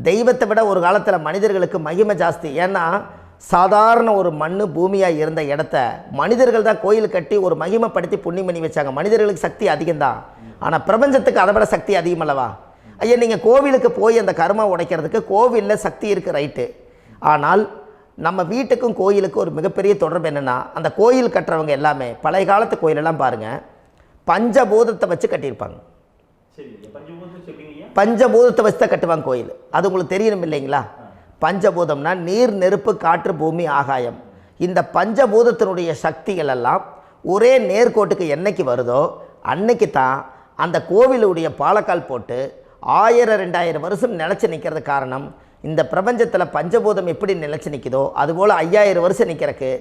தெய்வத்தை விட ஒரு காலத்தில் மனிதர்களுக்கு மகிமை ஜாஸ்தி. ஏன்னா சாதாரண ஒரு மண் பூமியாக இருந்த இடத்த மனிதர்கள் தான் கோயில் கட்டி ஒரு மகிமைப்படுத்தி புண்ணியம் பண்ணி வச்சாங்க. மனிதர்களுக்கு சக்தி அதிகம்தான், ஆனால் பிரபஞ்சத்துக்கு அதை விட சக்தி அதிகம் அல்லவா? ஐயா, நீங்கள் கோவிலுக்கு போய் அந்த கர்மா உடைக்கிறதுக்கு கோவிலில் சக்தி இருக்குது, ரைட்டு. ஆனால் நம்ம வீட்டுக்கும் கோயிலுக்கும் ஒரு மிகப்பெரிய தொடர்பு என்னென்னா, அந்த கோயில் கட்டுறவங்க எல்லாமே பழைய காலத்து கோயிலெல்லாம் பாருங்கள், பஞ்சபூதத்தை வச்சு கட்டியிருப்பாங்க. பஞ்சபூதத்தை வச்சு தான் கட்டுவாங்க கோயில். அது உங்களுக்கு தெரியணும் இல்லைங்களா? பஞ்சபூதம்னா நீர், நெருப்பு, காற்று, பூமி, ஆகாயம். இந்த பஞ்சபூதத்தினுடைய சக்திகள் எல்லாம் ஒரே நேர்கோட்டுக்கு என்னைக்கு வருதோ அன்னைக்கு தான் அந்த கோவிலுடைய பாலக்கால் போட்டு 1000-2000 வருஷம் நிலச்சி நிற்கிறது. காரணம், இந்த பிரபஞ்சத்தில் பஞ்சபூதம் எப்படி நிலச்சி நிற்குதோ அதுபோல் 5000 வருஷம் நிற்கிறதுக்கு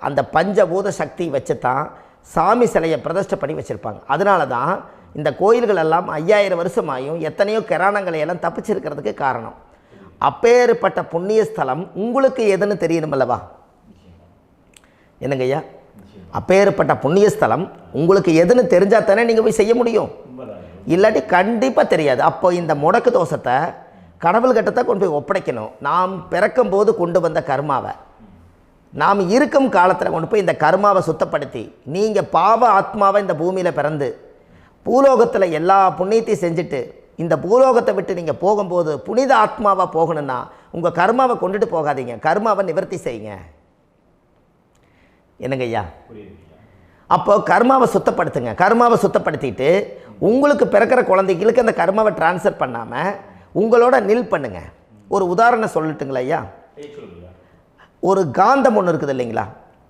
அந்த பஞ்சபூத சக்தி வச்சு தான் சாமி சிலையை பிரதிஷ்டை பண்ணி வச்சுருப்பாங்க. அதனால தான் இந்த கோயில்கள் எல்லாம் 5000 வருஷமாயும் எத்தனையோ கிராணங்களை எல்லாம் தப்பிச்சிருக்கிறதுக்கு காரணம். அப்பேற்பட்ட புண்ணிய ஸ்தலம் உங்களுக்கு எதுன்னு தெரியணும் அல்லவா? என்னங்க ஐயா? அப்பேற்பட்ட புண்ணிய ஸ்தலம் உங்களுக்கு எதுன்னு தெரிஞ்சால் தானே நீங்கள் போய் செய்ய முடியும், இல்லாட்டி கண்டிப்பாக தெரியாது. அப்போ இந்த முடக்கு தோஷத்தை கடவுள்கிட்ட கொண்டு போய் ஒப்படைக்கணும். நாம் பிறக்கும் போது கொண்டு வந்த கர்மாவை நாம் இருக்கும் காலத்தில் கொண்டு போய் இந்த கர்மாவை சுத்தப்படுத்தி, நீங்கள் பாவ ஆத்மாவை இந்த பூமியில் பிறந்து பூலோகத்தில் எல்லா புண்ணியத்தையும் செஞ்சுட்டு இந்த பூலோகத்தை விட்டு நீங்கள் போகும்போது புனித ஆத்மாவாக போகணுன்னா உங்கள் கர்மாவை கொண்டுட்டு போகாதீங்க, கர்மாவை நிவர்த்தி செய்யுங்க. என்னங்க ஐயா? அப்போ கர்மாவை சுத்தப்படுத்துங்க. கர்மாவை சுத்தப்படுத்திட்டு உங்களுக்கு பிறக்கிற குழந்தைகளுக்கு அந்த கர்மாவை டிரான்ஸ்ஃபர் பண்ணாமல் உங்களோட நில் பண்ணுங்க. ஒரு உதாரணம் சொல்லட்டுங்களா ஐயா? ஒரு காந்தம் ஒன்று இருக்குது இல்லைங்களா?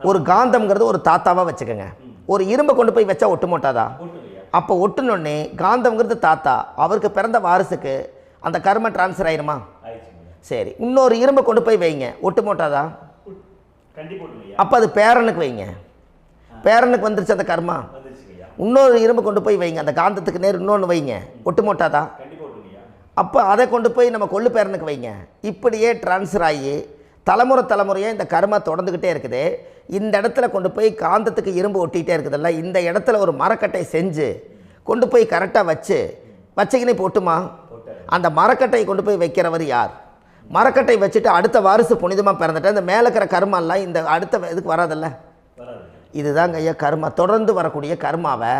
ஒரு காந்தம்ங்கிறது ஒரு தாத்தாவாக வச்சுக்கோங்க. ஒரு இரும்பை கொண்டு போய் வச்சா ஒட்டு மோட்டாதா? அப்போ ஒட்டுனோடனே காந்தம்ங்கிறது தாத்தா, அவருக்கு பிறந்த வாரிசுக்கு அந்த கர்ம டிரான்ஸ்ஃபர் ஆயிருமா? சரி, இன்னொரு இரும்பை கொண்டு போய் வைங்க, ஒட்டு மோட்டாதா? அப்போ அது பேரனுக்கு வைங்க, பேரனுக்கு வந்துருச்சு அந்த கர்மா. இன்னொரு இரும்பை கொண்டு போய் வைங்க, அந்த காந்தத்துக்கு நேர் இன்னொன்று வைங்க, ஒட்டு மோட்டாதா? அப்போ அதை கொண்டு போய் நம்ம கொள்ளு பேரனுக்கு வைங்க. இப்படியே டிரான்ஸ்ஃபர் ஆகி தலைமுறையாக இந்த கர்மா தொடர்ந்துக்கிட்டே இருக்குது. இந்த இடத்துல கொண்டு போய் காந்தத்துக்கு இரும்பு ஒட்டிகிட்டே இருக்குதுல்ல, இந்த இடத்துல ஒரு மரக்கட்டை செஞ்சு கொண்டு போய் கரெக்டாக வச்சுக்கினே போட்டுமா? அந்த மரக்கட்டையை கொண்டு போய் வைக்கிறவர் யார்? மரக்கட்டை வச்சுட்டு அடுத்த வாரிசு புனிதமாக பிறந்துட்டு அந்த மேலே இருக்கிற கர்மாலாம் இந்த அடுத்த இதுக்கு வராதில்ல. இதுதாங்க ஐயா கர்மா. தொடர்ந்து வரக்கூடிய கர்மாவை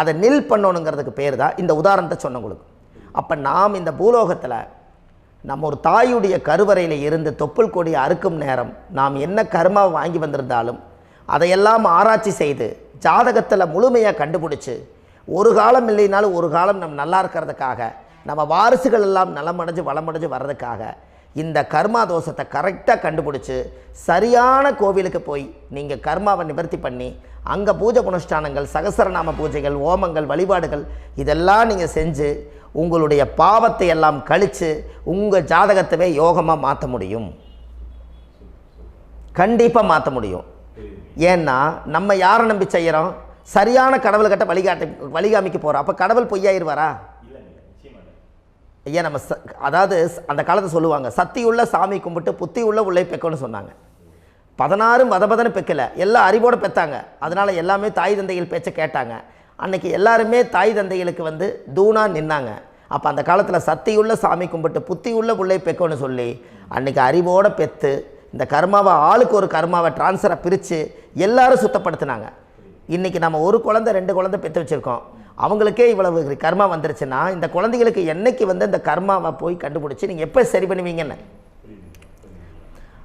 அதை நில் பண்ணணுங்கிறதுக்கு பேர் தான் இந்த உதாரணத்தை சொன்னவங்களுக்கு. அப்போ நாம் இந்த பூலோகத்தில் நம்ம ஒரு தாயுடைய கருவறையில் இருந்து தொப்புள் கொடி அறுக்கும் நேரம் நாம் என்ன கர்மாவை வாங்கி வந்திருந்தாலும் அதையெல்லாம் ஆராய்ச்சி செய்து ஜாதகத்தில் முழுமையாக கண்டுபிடிச்சி ஒரு காலம் இல்லைனாலும் ஒரு காலம் நம்ம நல்லா இருக்கிறதுக்காக, நம்ம வாரிசுகள் எல்லாம் நலமடைஞ்சு வளமடைஞ்சு வர்றதுக்காக இந்த கர்மா தோஷத்தை கரெக்டாக கண்டுபிடிச்சி சரியான கோவிலுக்கு போய் நீங்கள் கர்மாவை நிவர்த்தி பண்ணி அங்கே பூஜை புனஸ்தானங்கள், சகசரநாம பூஜைகள், ஓமங்கள், வழிபாடுகள் இதெல்லாம் நீங்கள் செஞ்சு உங்களுடைய பாவத்தை எல்லாம் கழித்து உங்கள் ஜாதகத்தவே யோகமாக மாற்ற முடியும். கண்டிப்பாக மாற்ற முடியும். ஏன்னா நம்ம யாரை நம்பி செய்கிறோம்? சரியான கடவுள்கிட்ட வழிகாமிக்க போகிறோம். அப்போ கடவுள் பொய்யாயிருவாரா? ஐயா நம்ம அதாவது அந்த காலத்தை சொல்லுவாங்க, சத்தியுள்ள சாமி கும்பிட்டு புத்தி உள்ள உள்ளே பெக்கணும்னு சொன்னாங்க. 16 வதபதன்னு பெக்கலை, எல்லாம் அறிவோடு பெற்றாங்க. அதனால் எல்லாமே தாய் தந்தைகள் பேச்சை கேட்டாங்க. அன்றைக்கி எல்லாருமே தாய் தந்தைகளுக்கு தூணாக நின்னாங்க. அப்போ அந்த காலத்தில் சத்தியுள்ள சாமி கும்பிட்டு புத்தி உள்ள உள்ளே பெக்கணும்னு சொல்லி அன்றைக்கி அறிவோடு பெற்று இந்த கர்மாவை ஆளுக்கு ஒரு கர்மாவை டிரான்ஸ்ஃபரை பிரித்து எல்லாரும் சுத்தப்படுத்தினாங்க. இன்றைக்கி நம்ம ஒரு குழந்தை 2 குழந்தை பெற்று வச்சுருக்கோம். அவங்களுக்கே இவ்வளவு கர்மா வந்துருச்சுன்னா இந்த குழந்தைகளுக்கு என்னைக்கு இந்த கர்மாவை போய் கண்டுபிடிச்சி நீங்கள் எப்போ சரி பண்ணுவீங்கன்னு.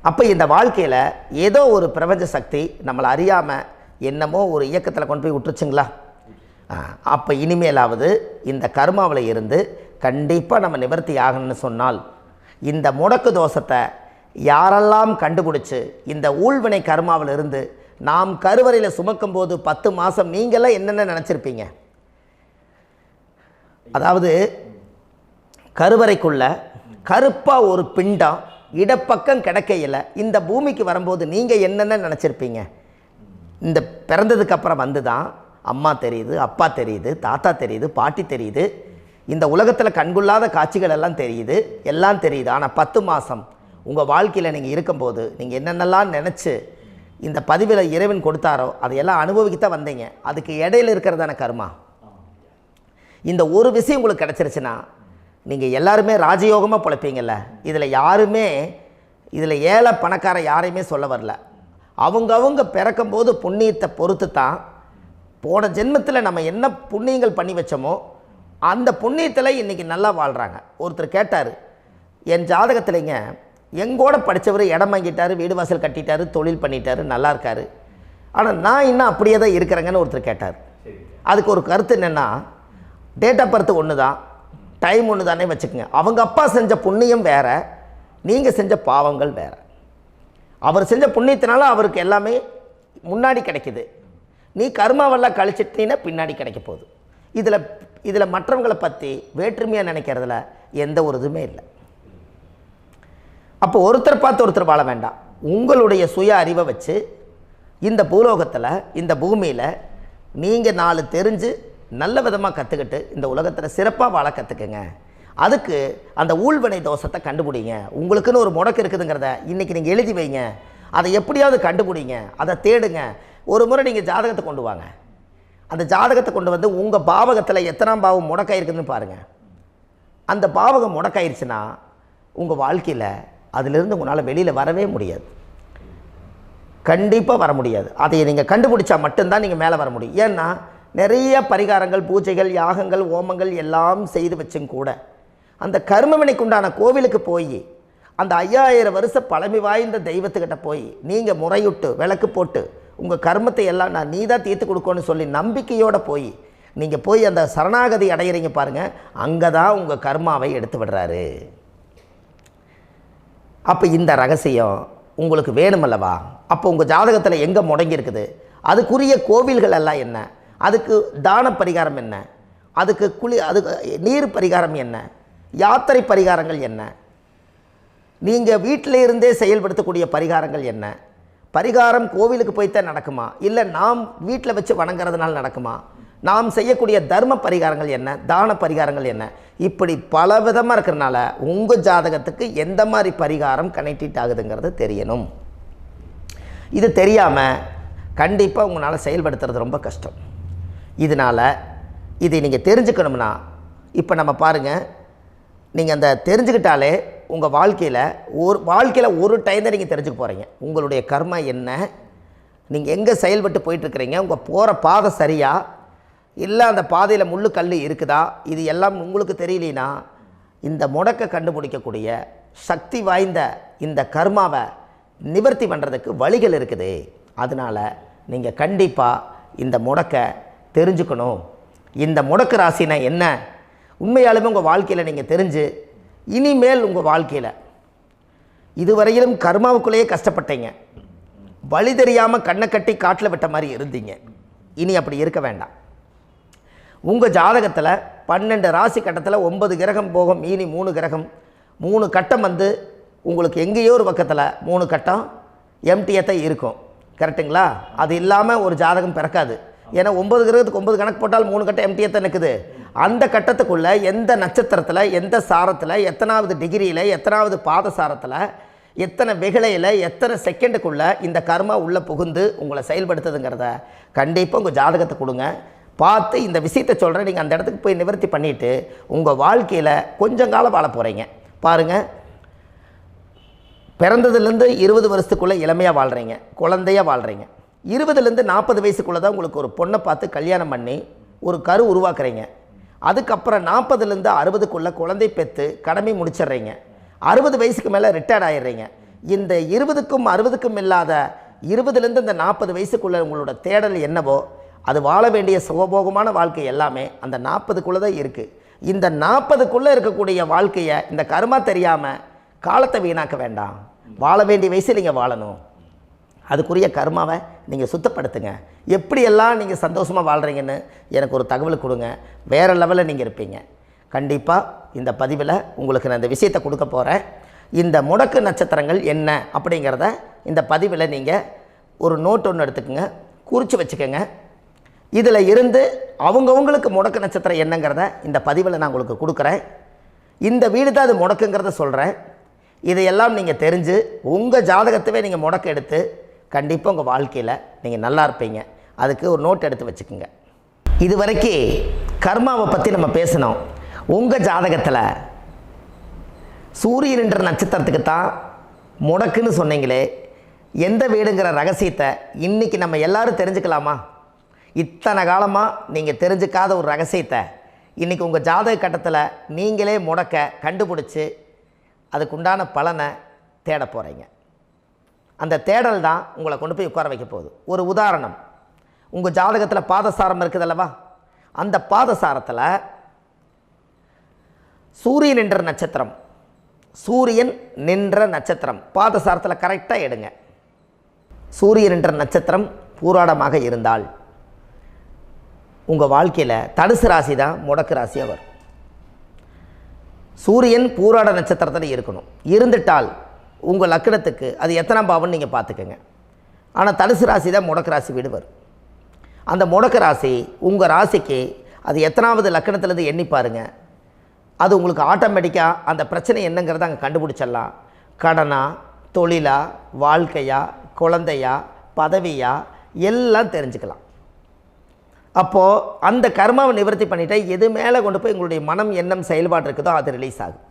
அப்போ இந்த வாழ்க்கையில் ஏதோ ஒரு பிரபஞ்ச சக்தி நம்மளை அறியாமல் என்னமோ ஒரு இயக்கத்தில் கொண்டு போய் விட்டுருச்சுங்களா? அப்போ இனிமேலாவது இந்த கர்மாவில் இருந்து கண்டிப்பாக நம்ம நிவர்த்தி ஆகணும்னு சொன்னால் இந்த முடக்கு தோஷத்தை யாரெல்லாம் கண்டுபிடிச்சி இந்த ஊழ்வினை கர்மாவில் இருந்து நாம் கருவறையில் சுமக்கும் போது 10 மாதம் நீங்களாம் என்னென்ன நினச்சிருப்பீங்க? அதாவது கருவறைக்குள்ள கருப்பாக ஒரு பிண்டம் இடப்பக்கம் கிடக்கையில் இந்த பூமிக்கு வரும்போது நீங்கள் என்னென்ன நினச்சிருப்பீங்க? இந்த பிறந்ததுக்கு அப்புறம் வந்து தான் அம்மா தெரியுது, அப்பா தெரியுது, தாத்தா தெரியுது, பாட்டி தெரியுது, இந்த உலகத்தில் கண்கொள்ளாத காட்சிகள் எல்லாம் தெரியுது, எல்லாம் தெரியுது. ஆனால் 10 மாதம் உங்கள் வாழ்க்கையில் நீங்கள் இருக்கும்போது நீங்கள் என்னென்னலாம் நினச்சி இந்த பதிவில் இறைவன் கொடுத்தாரோ அதையெல்லாம் அனுபவிக்கத்தான் வந்தீங்க. அதுக்கு இடையில இருக்கிறதான கர்மா. இந்த ஒரு விஷயம் உங்களுக்கு கிடச்சிருச்சுன்னா நீங்கள் எல்லாருமே ராஜயோகமாக பிழைப்பீங்கள்ல. இதில் ஏழை பணக்கார யாரையுமே சொல்ல வரல. அவங்க பிறக்கும்போது புண்ணியத்தை பொறுத்து தான் போன ஜென்மத்தில் நம்ம என்ன புண்ணியங்கள் பண்ணி வச்சோமோ அந்த புண்ணியத்தில் இன்றைக்கி நல்லா வாழ்கிறாங்க. ஒருத்தர் கேட்டார், என் ஜாதகத்தில்ங்க எங்கூட படித்தவர் இடம் வாங்கிட்டார், வீடு வாசல் கட்டிட்டார், தொழில் பண்ணிட்டார், நல்லா இருக்கார், ஆனால் நான் இன்னும் அப்படியே தான் இருக்கிறேங்கன்னு ஒருத்தர் கேட்டார். அதுக்கு ஒரு கருத்து என்னென்னா, டேட் ஆஃப் பர்த் ஒன்று தான், டைம் ஒன்று தானே வச்சுக்கோங்க. அவங்க அப்பா செஞ்ச புண்ணியம் வேறு, நீங்கள் செஞ்ச பாவங்கள் வேறு. அவர் செஞ்ச புண்ணியத்தினால அவருக்கு எல்லாமே முன்னாடி கிடைக்கிது. நீ கர்மாவெல்லாம் கழிச்சிட்டினா பின்னாடி கிடைக்க போகுது. இதில் மற்றவங்களை பற்றி வேற்றுமையாக நினைக்கிறதுல எந்த ஒரு இதுவுமே இல்லை. அப்போ ஒருத்தர் பார்த்து ஒருத்தர் வாழ வேண்டாம். உங்களுடைய சுய அறிவை வச்சு இந்த பூலோகத்தில் இந்த பூமியில் நீங்கள் 4 தெரிஞ்சு நல்ல விதமாக கற்றுக்கிட்டு இந்த உலகத்தில் சிறப்பாக வாழ கற்றுக்குங்க. அதுக்கு அந்த ஊழ்வினை தோஷத்தை கண்டுபிடிங்க. உங்களுக்குன்னு ஒரு முடக்கு இருக்குதுங்கிறத இன்றைக்கி நீங்கள் எழுதி வைங்க. அதை எப்படியாவது கண்டுபிடிங்க, அதை தேடுங்க. ஒரு முறை நீங்கள் ஜாதகத்தை கொண்டு வாங்க. அந்த ஜாதகத்தை கொண்டு வந்து உங்கள் பாவகத்தில் எத்தனாம் பாவம் முடக்காயிருக்குதுன்னு பாருங்கள். அந்த பாவகம் முடக்காயிருச்சுன்னா உங்கள் வாழ்க்கையில் அதிலிருந்து உங்களால் வெளியில் வரவே முடியாது, கண்டிப்பாக வர முடியாது. அதை நீங்கள் கண்டுபிடிச்சா மட்டும்தான் நீங்கள் மேலே வர முடியும். ஏன்னா நிறைய பரிகாரங்கள், பூஜைகள், யாகங்கள், ஓமங்கள் எல்லாம் செய்து வச்சும் கூட அந்த கர்மவினைக்கு உண்டான கோவிலுக்கு போய் அந்த 5000 வருஷ பழமை வாய்ந்த தெய்வத்துக்கிட்ட போய் நீங்கள் முறையிட்டு விளக்கு போட்டு உங்கள் கர்மத்தை எல்லாம் நான் நீ தான் தீர்த்து கொடுக்கணும்னு சொல்லி நம்பிக்கையோடு நீங்கள் போய் அந்த சரணாகதி அடையிறீங்க பாருங்கள், அங்கே தான் உங்கள் கர்மாவை எடுத்து விடுறாரு. அப்போ இந்த ரகசியம் உங்களுக்கு வேணுமல்லவா? அப்போ உங்கள் ஜாதகத்தில் எங்கே முடங்கி அதுக்குரிய கோவில்கள் எல்லாம் என்ன, அதுக்கு தான பரிகாரம் என்ன, அதுக்கு நீர் பரிகாரம் என்ன, யாத்திரை பரிகாரங்கள் என்ன, நீங்கள் வீட்டில் இருந்தே செயல்படுத்தக்கூடிய பரிகாரங்கள் என்ன, பரிகாரம் கோவிலுக்கு போய்த்தான் நடக்குமா, இல்லை நாம் வீட்டில் வச்சு வணங்குறதுனால நடக்குமா, நாம் செய்யக்கூடிய தர்ம பரிகாரங்கள் என்ன, தான பரிகாரங்கள் என்ன, இப்படி பல விதமாக இருக்கிறனால உங்கள் ஜாதகத்துக்கு எந்த மாதிரி பரிகாரம் கனெக்ட் ஆகுதுங்கிறது தெரியணும். இது தெரியாமல் கண்டிப்பாக உங்களால் செயல்படுத்துறது ரொம்ப கஷ்டம். இதனால் இதை நீங்கள் தெரிஞ்சுக்கணும்னா இப்போ நம்ம பாருங்கள், நீங்கள் அந்த தெரிஞ்சுக்கிட்டாலே உங்கள் வாழ்க்கையில் ஒரு டைம் தான் நீங்கள் தெரிஞ்சுக்க போகிறீங்க. உங்களுடைய கர்மா என்ன, நீங்கள் எங்கே செயல்பட்டு போயிட்டுருக்கிறீங்க, உங்கள் போகிற பாதை சரியா இல்லை அந்த பாதையில் முள்ளு கல் இருக்குதா, இது எல்லாம் உங்களுக்கு தெரியலனா இந்த முடக்கை கண்டுபிடிக்கக்கூடிய சக்தி வாய்ந்த இந்த கர்மாவை நிவர்த்தி பண்ணுறதுக்கு வழிகள் இருக்குது. அதனால் நீங்கள் கண்டிப்பாக இந்த முடக்கை தெரிஞ்சுக்கணும். இந்த முடக்கு ராசினா என்ன உண்மையாலுமே உங்கள் வாழ்க்கையில் நீங்கள் தெரிஞ்சு இனிமேல் உங்கள் வாழ்க்கையில் இதுவரையிலும் கர்மாவுக்குள்ளேயே கஷ்டப்பட்டீங்க, வழி தெரியாமல் கண்ணை கட்டி காட்டில் விட்ட மாதிரி இருந்தீங்க. இனி அப்படி இருக்க வேண்டாம். உங்கள் ஜாதகத்தில் 12 ராசி கட்டத்தில் 9 கிரகம் போகும், மீனி 3 கிரகம், 3 கட்டம் உங்களுக்கு எங்கேயோ ஒரு பக்கத்தில் 3 கட்டம் எம்டியாக தான் இருக்கும். கரெக்டுங்களா? அது இல்லாமல் ஒரு ஜாதகம் பிறக்காது. ஏன்னா 9 கிரகத்துக்கு 9 கணக்கு போட்டால் 3 கட்டம் எம்டியாக தான் நிற்குது. அந்த கட்டத்துக்குள்ளே எந்த நட்சத்திரத்தில், எந்த சாரத்தில், எத்தனாவது டிகிரியில், எத்தனாவது பாதசாரத்தில், எத்தனை வெகுளையில், எத்தனை செகண்டுக்குள்ளே இந்த கர்மா உள்ளே புகுந்து உங்களை செயல்படுத்துதுங்கிறத கண்டிப்பாக உங்கள் ஜாதகத்தை கொடுங்க. பார்த்து இந்த விஷயத்தை சொல்கிறேன், நீங்கள் அந்த இடத்துக்கு போய் நிவர்த்தி பண்ணிவிட்டு உங்கள் வாழ்க்கையில் கொஞ்சம் காலம் வாழ போகிறீங்க. பாருங்கள், பிறந்ததுலேருந்து 20 வருஷத்துக்குள்ளே இளமையாக வாழ்கிறீங்க, குழந்தையாக வாழ்கிறீங்க. 20லேருந்து 40 வயசுக்குள்ளே தான் உங்களுக்கு ஒரு பொண்ணை பார்த்து கல்யாணம் பண்ணி ஒரு கரு உருவாக்குறீங்க. அதுக்கப்புறம் 40லேருந்து 60க்குள்ளே குழந்தை பெற்று கடமை முடிச்சிடுறீங்க. 60 வயசுக்கு மேலே ரிட்டையர்ட் ஆகிடுறீங்க. இந்த 20க்கும் 60க்கும் இல்லாத 20லேருந்து இந்த 40 வயசுக்குள்ளே உங்களோட தேடல் என்னவோ அது வாழ வேண்டிய சுகபோகமான வாழ்க்கை எல்லாமே அந்த 40க்குள்ளே தான் இருக்குது. இந்த 40க்குள்ளே இருக்கக்கூடிய வாழ்க்கையை இந்த கர்மா தெரியாமல் காலத்தை வீணாக்க வேண்டாம். வாழ வேண்டிய வயசில் நீங்கள் வாழணும். அதுக்குரிய கர்மாவை நீங்கள் சுத்தப்படுத்துங்க. எப்படியெல்லாம் நீங்கள் சந்தோஷமாக வாழ்கிறீங்கன்னு எனக்கு ஒரு தகவல் கொடுங்க. வேறு லெவலில் நீங்கள் இருப்பீங்க. கண்டிப்பாக இந்த பதிவில் உங்களுக்கு நான் இந்த விஷயத்தை கொடுக்க போகிறேன். இந்த முடக்கு நட்சத்திரங்கள் என்ன அப்படிங்கிறத இந்த பதிவில் நீங்கள் ஒரு நோட் ஒன்று எடுத்துக்கோங்க, குறித்து வச்சுக்கோங்க. இதில் இருந்து அவங்கவுங்களுக்கு முடக்கு நட்சத்திரம் என்னங்கிறத இந்த பதிவில் நான் உங்களுக்கு கொடுக்குறேன். இந்த வீடு தான் அது முடக்குங்கிறத சொல்கிறேன். இதையெல்லாம் நீங்கள் தெரிஞ்சு உங்கள் ஜாதகத்தவே நீங்கள் முடக்கு எடுத்து கண்டிப்பாக உங்கள் வாழ்க்கையில் நீங்கள் நல்லா இருப்பீங்க. அதுக்கு ஒரு நோட் எடுத்து வச்சுக்கோங்க. இது வரைக்கும் கர்மாவை பற்றி நம்ம பேசினோம். உங்கள் ஜாதகத்தில் சூரியன் என்ற நட்சத்திரத்துக்கு தான் முடக்குன்னு சொன்னீங்களே, எந்த வீடுங்கிற ரகசியத்தை இன்றைக்கி நம்ம எல்லோரும் தெரிஞ்சுக்கலாமா? இத்தனை காலமாக நீங்கள் தெரிஞ்சுக்காத ஒரு ரகசியத்தை இன்றைக்கி உங்கள் ஜாதக கட்டத்தில் நீங்களே முடக்க கண்டுபிடிச்சி அதுக்குண்டான பலனை தேட போகிறீங்க. அந்த தேடல் தான் உங்களை கொண்டு போய் உட்கார வைக்க போகுது. ஒரு உதாரணம், உங்கள் ஜாதகத்தில் பாதசாரம் இருக்குது அல்லவா? அந்த பாதசாரத்தில் சூரியன் என்ற நட்சத்திரம், சூரியன் நின்ற நட்சத்திரம் பாதசாரத்தில் கரெக்டாக எடுங்க. சூரியன் என்ற நட்சத்திரம் பூராடமாக இருந்தால் உங்கள் வாழ்க்கையில் தனுசு ராசி தான் முடக்கு ராசியாக வரும். சூரியன் பூராட நட்சத்திரத்தில் இருக்கணும். இருந்துட்டால் உங்கள் லக்னத்துக்கு அது எத்தனாம் பாவம்னு நீங்கள் பார்த்துக்கோங்க. ஆனால் தனுசு ராசி தான் முடக்கு ராசி வீடு வரும். அந்த முடக்கு ராசி உங்கள் ராசிக்கு அது எத்தனாவது லக்னத்துலேருந்து எண்ணி பாருங்கள். அது உங்களுக்கு ஆட்டோமேட்டிக்காக அந்த பிரச்சனை என்னங்கிறத அங்கே கண்டுபிடிச்சிடலாம். கடனா, தொழிலா, வாழ்க்கையா, குழந்தையா, பதவியா எல்லாம் தெரிஞ்சுக்கலாம். அப்போது அந்த கர்மாவை நிவர்த்தி பண்ணிவிட்டு எது மேலே கொண்டு போய் உங்களுடைய மனம் எண்ணம் செயல்பாடு இருக்குதோ அது ரிலீஸ் ஆகும்.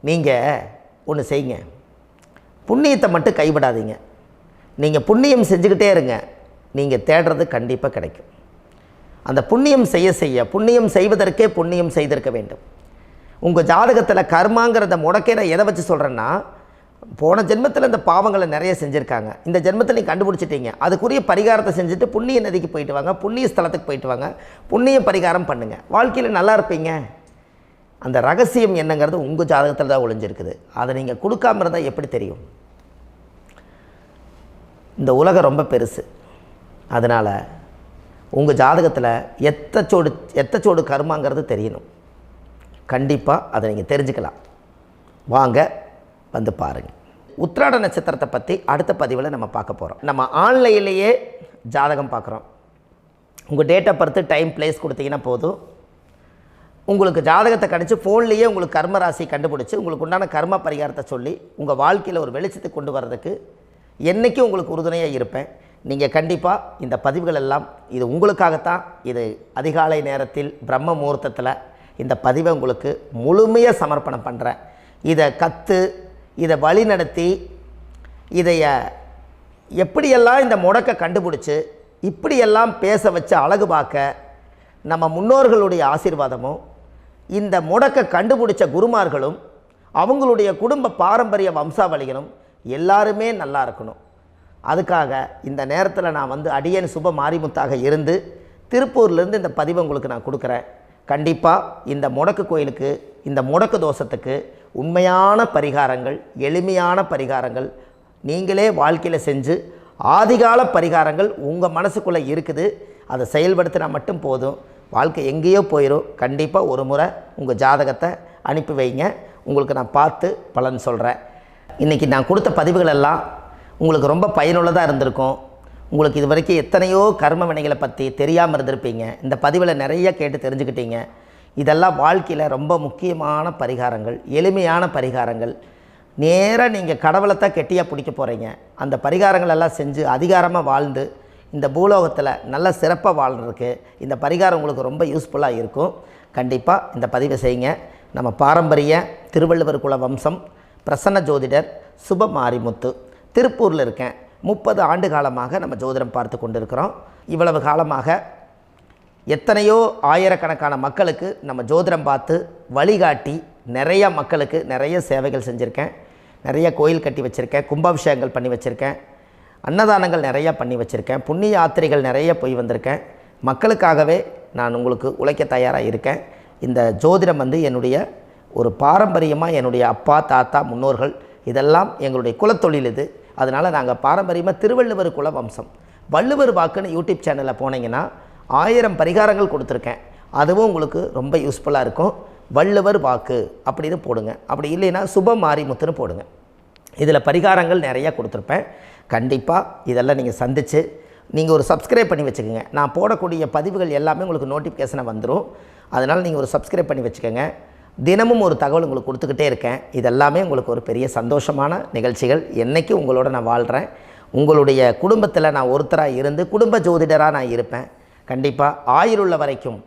நீங்கள் ஒன்று செய்யுங்க, புண்ணியத்தை மட்டும் கைவிடாதீங்க. நீங்கள் புண்ணியம் செஞ்சுக்கிட்டே இருங்க, நீங்கள் தேடுறது கண்டிப்பாக கிடைக்கும். அந்த புண்ணியம் செய்ய புண்ணியம் செய்வதற்கே புண்ணியம் செய்திருக்க வேண்டும். உங்கள் ஜாதகத்தில் கர்மாங்கிறத முடக்கே நான் எதை வச்சு சொல்கிறேன்னா, போன ஜென்மத்தில் இந்த பாவங்களை நிறைய செஞ்சுருக்காங்க. இந்த ஜென்மத்தில் நீங்கள் கண்டுபிடிச்சிட்டீங்க. அதுக்குரிய பரிகாரத்தை செஞ்சுட்டு புண்ணிய நதிக்கு போயிட்டு வாங்க, புண்ணிய ஸ்தலத்துக்கு போயிட்டு வாங்க, புண்ணிய பரிகாரம் பண்ணுங்கள். வாழ்க்கையில் நல்லா இருப்பீங்க. அந்த ரகசியம் என்னங்கிறது உங்கள் ஜாதகத்தில் தான் ஒளிஞ்சிருக்குது. அதை நீங்கள் கொடுக்காம இருந்தால் எப்படி தெரியும்? இந்த உலகம் ரொம்ப பெருசு. அதனால் உங்கள் ஜாதகத்தில் எத்தச்சோடு கர்மாங்கிறது தெரியணும். கண்டிப்பாக அதை நீங்கள் தெரிஞ்சுக்கலாம். வாங்க வந்து பாருங்கள். உத்திராட நட்சத்திரத்தை பற்றி அடுத்த பதிவில் நம்ம பார்க்க போகிறோம். நம்ம ஆன்லைன்லேயே ஜாதகம் பார்க்குறோம். உங்கள் date of birth, time, place கொடுத்தீங்கன்னா போதும். உங்களுக்கு ஜாதகத்தை கணிச்சு ஃபோன்லேயே உங்களுக்கு கர்ம ராசி கண்டுபிடிச்சி உங்களுக்கு உண்டான கர்ம பரிகாரத்தை சொல்லி உங்கள் வாழ்க்கையில் ஒரு வெளிச்சத்தை கொண்டு வர்றதுக்கு என்றைக்கும் உங்களுக்கு உறுதுணையாக இருப்பேன். நீங்கள் கண்டிப்பாக இந்த பதிவுகள் எல்லாம் இது உங்களுக்காகத்தான். இது அதிகாலை நேரத்தில் பிரம்ம முகூர்த்தத்தில் இந்த பதிவை உங்களுக்கு முழுமையாக சமர்ப்பணம் பண்ணுறேன். இதை இதை வழி நடத்தி இதைய எப்படியெல்லாம் இந்த முடக்க கண்டுபிடிச்சி இப்படியெல்லாம் பேச வச்சு அழகு பார்க்க நம்ம முன்னோர்களுடைய ஆசீர்வாதமும் இந்த முடக்க கண்டுபிடிச்ச குருமார்களும் அவங்களுடைய குடும்ப பாரம்பரிய வம்சாவளிகளும் எல்லாருமே நல்லா இருக்கணும். அதுக்காக இந்த நேரத்தில் நான் வந்து அடியேன் சுப மாரிமுத்தாக இருந்து திருப்பூர்லேருந்து இந்த பதிவை உங்களுக்கு நான் கொடுக்குறேன். கண்டிப்பாக இந்த முடக்கு கோயிலுக்கு, இந்த முடக்கு தோஷத்துக்கு உண்மையான பரிகாரங்கள், எளிமையான பரிகாரங்கள் நீங்களே வாழ்க்கையில் செஞ்சு ஆதிகால பரிகாரங்கள் உங்கள் மனசுக்குள்ளே இருக்குது. அதை செயல்படுத்தினா மட்டும் போதும், வாழ்க்கை எங்கேயோ போயிடும். கண்டிப்பாக ஒரு முறை உங்கள் ஜாதகத்தை அனுப்பி வைங்க, உங்களுக்கு நான் பார்த்து பலன் சொல்கிறேன். இன்றைக்கி நான் கொடுத்த பதிவுகள் எல்லாம் உங்களுக்கு ரொம்ப பயனுள்ளதாக இருந்திருக்கும். உங்களுக்கு இது வரைக்கும் எத்தனையோ கர்ம வினைகளை பற்றி தெரியாமல் இருந்திருப்பீங்க. இந்த பதிவில் நிறைய கேட்டு தெரிஞ்சுக்கிட்டீங்க. இதெல்லாம் வாழ்க்கையில் ரொம்ப முக்கியமான பரிகாரங்கள், எளிமையான பரிகாரங்கள். நேராக நீங்கள் கடவுளை தான் கெட்டியாக பிடிக்க போகிறீங்க. அந்த பரிகாரங்கள் எல்லாம் செஞ்சு அதிகாரமாக வாழ்ந்து இந்த பூலோகத்தில் நல்ல சிறப்பாக வாழ்கிறதுக்கு இந்த பரிகாரம் உங்களுக்கு ரொம்ப யூஸ்ஃபுல்லாக இருக்கும். கண்டிப்பாக இந்த பதிவை செய்யுங்க. நம்ம பாரம்பரிய திருவள்ளுவர் குல வம்சம், பிரசன்ன ஜோதிடர் சுப மாரிமுத்து, திருப்பூரில் இருக்கேன். 30 ஆண்டு காலமாக நம்ம ஜோதிடம் பார்த்து கொண்டு இருக்கிறோம். இவ்வளவு காலமாக எத்தனையோ ஆயிரக்கணக்கான மக்களுக்கு நம்ம ஜோதிடம் பார்த்து வழிகாட்டி நிறைய மக்களுக்கு நிறைய சேவைகள் செஞ்சுருக்கேன். நிறைய கோயில் கட்டி வச்சுருக்கேன், கும்பாபிஷேகங்கள் பண்ணி வச்சுருக்கேன், அன்னதானங்கள் நிறையா பண்ணி வச்சுருக்கேன், புண்ணிய யாத்திரைகள் நிறைய போய் வந்திருக்கேன். மக்களுக்காகவே நான் உங்களுக்கு உழைக்க தயாராக இருக்கேன். இந்த ஜோதிடம் வந்து என்னுடைய ஒரு பாரம்பரியமாக என்னுடைய அப்பா தாத்தா முன்னோர்கள் இதெல்லாம் எங்களுடைய குலத்தொழில். இது அதனால் நாங்கள் பாரம்பரியமாக திருவள்ளுவர் குல வம்சம். வள்ளுவர் வாக்குன்னு யூடியூப் சேனலில் போனீங்கன்னா 1000 பரிகாரங்கள் கொடுத்துருக்கேன். அதுவும் உங்களுக்கு ரொம்ப யூஸ்ஃபுல்லாக இருக்கும். வள்ளுவர் வாக்கு அப்படின்னு போடுங்க. அப்படி இல்லைன்னா சுப மாரிமுத்துன்னு போடுங்க. இதில் பரிகாரங்கள் நிறையா கொடுத்துருப்பேன். கண்டிப்பாக இதெல்லாம் நீங்கள் சந்தித்து நீங்கள் ஒரு சப்ஸ்கிரைப் பண்ணி வச்சுக்கோங்க. நான் போடக்கூடிய பதிவுகள் எல்லாமே உங்களுக்கு நோட்டிஃபிகேஷனை வந்துடும். அதனால் நீங்கள் ஒரு சப்ஸ்கிரைப் பண்ணி வச்சுக்கோங்க. தினமும் ஒரு தகவல் உங்களுக்கு கொடுத்துக்கிட்டே இருக்கேன். இதெல்லாமே உங்களுக்கு ஒரு பெரிய சந்தோஷமான நிகழ்ச்சிகள். என்றைக்கும் உங்களோட நான் வாழ்கிறேன். உங்களுடைய குடும்பத்தில் நான் ஒருத்தராக இருந்து குடும்ப ஜோதிடராக நான் இருப்பேன். கண்டிப்பாக ஆயுளுள்ள வரைக்கும்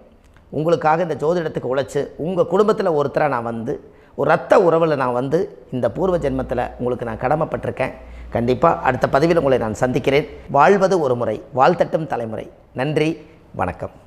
உங்களுக்காக இந்த ஜோதிடத்துக்கு உழைச்சி உங்கள் குடும்பத்தில் ஒருத்தராக நான் வந்து ஒரு ரத்த உறவில் நான் வந்து இந்த பூர்வ ஜென்மத்தில் உங்களுக்கு நான் கடமைப்பட்டிருக்கேன். கண்டிப்பாக அடுத்த பதிவில் உங்களை நான் சந்திக்கிறேன். வாழ்வது ஒரு முறை, வாழ்த்தட்டும் தலைமுறை. நன்றி, வணக்கம்.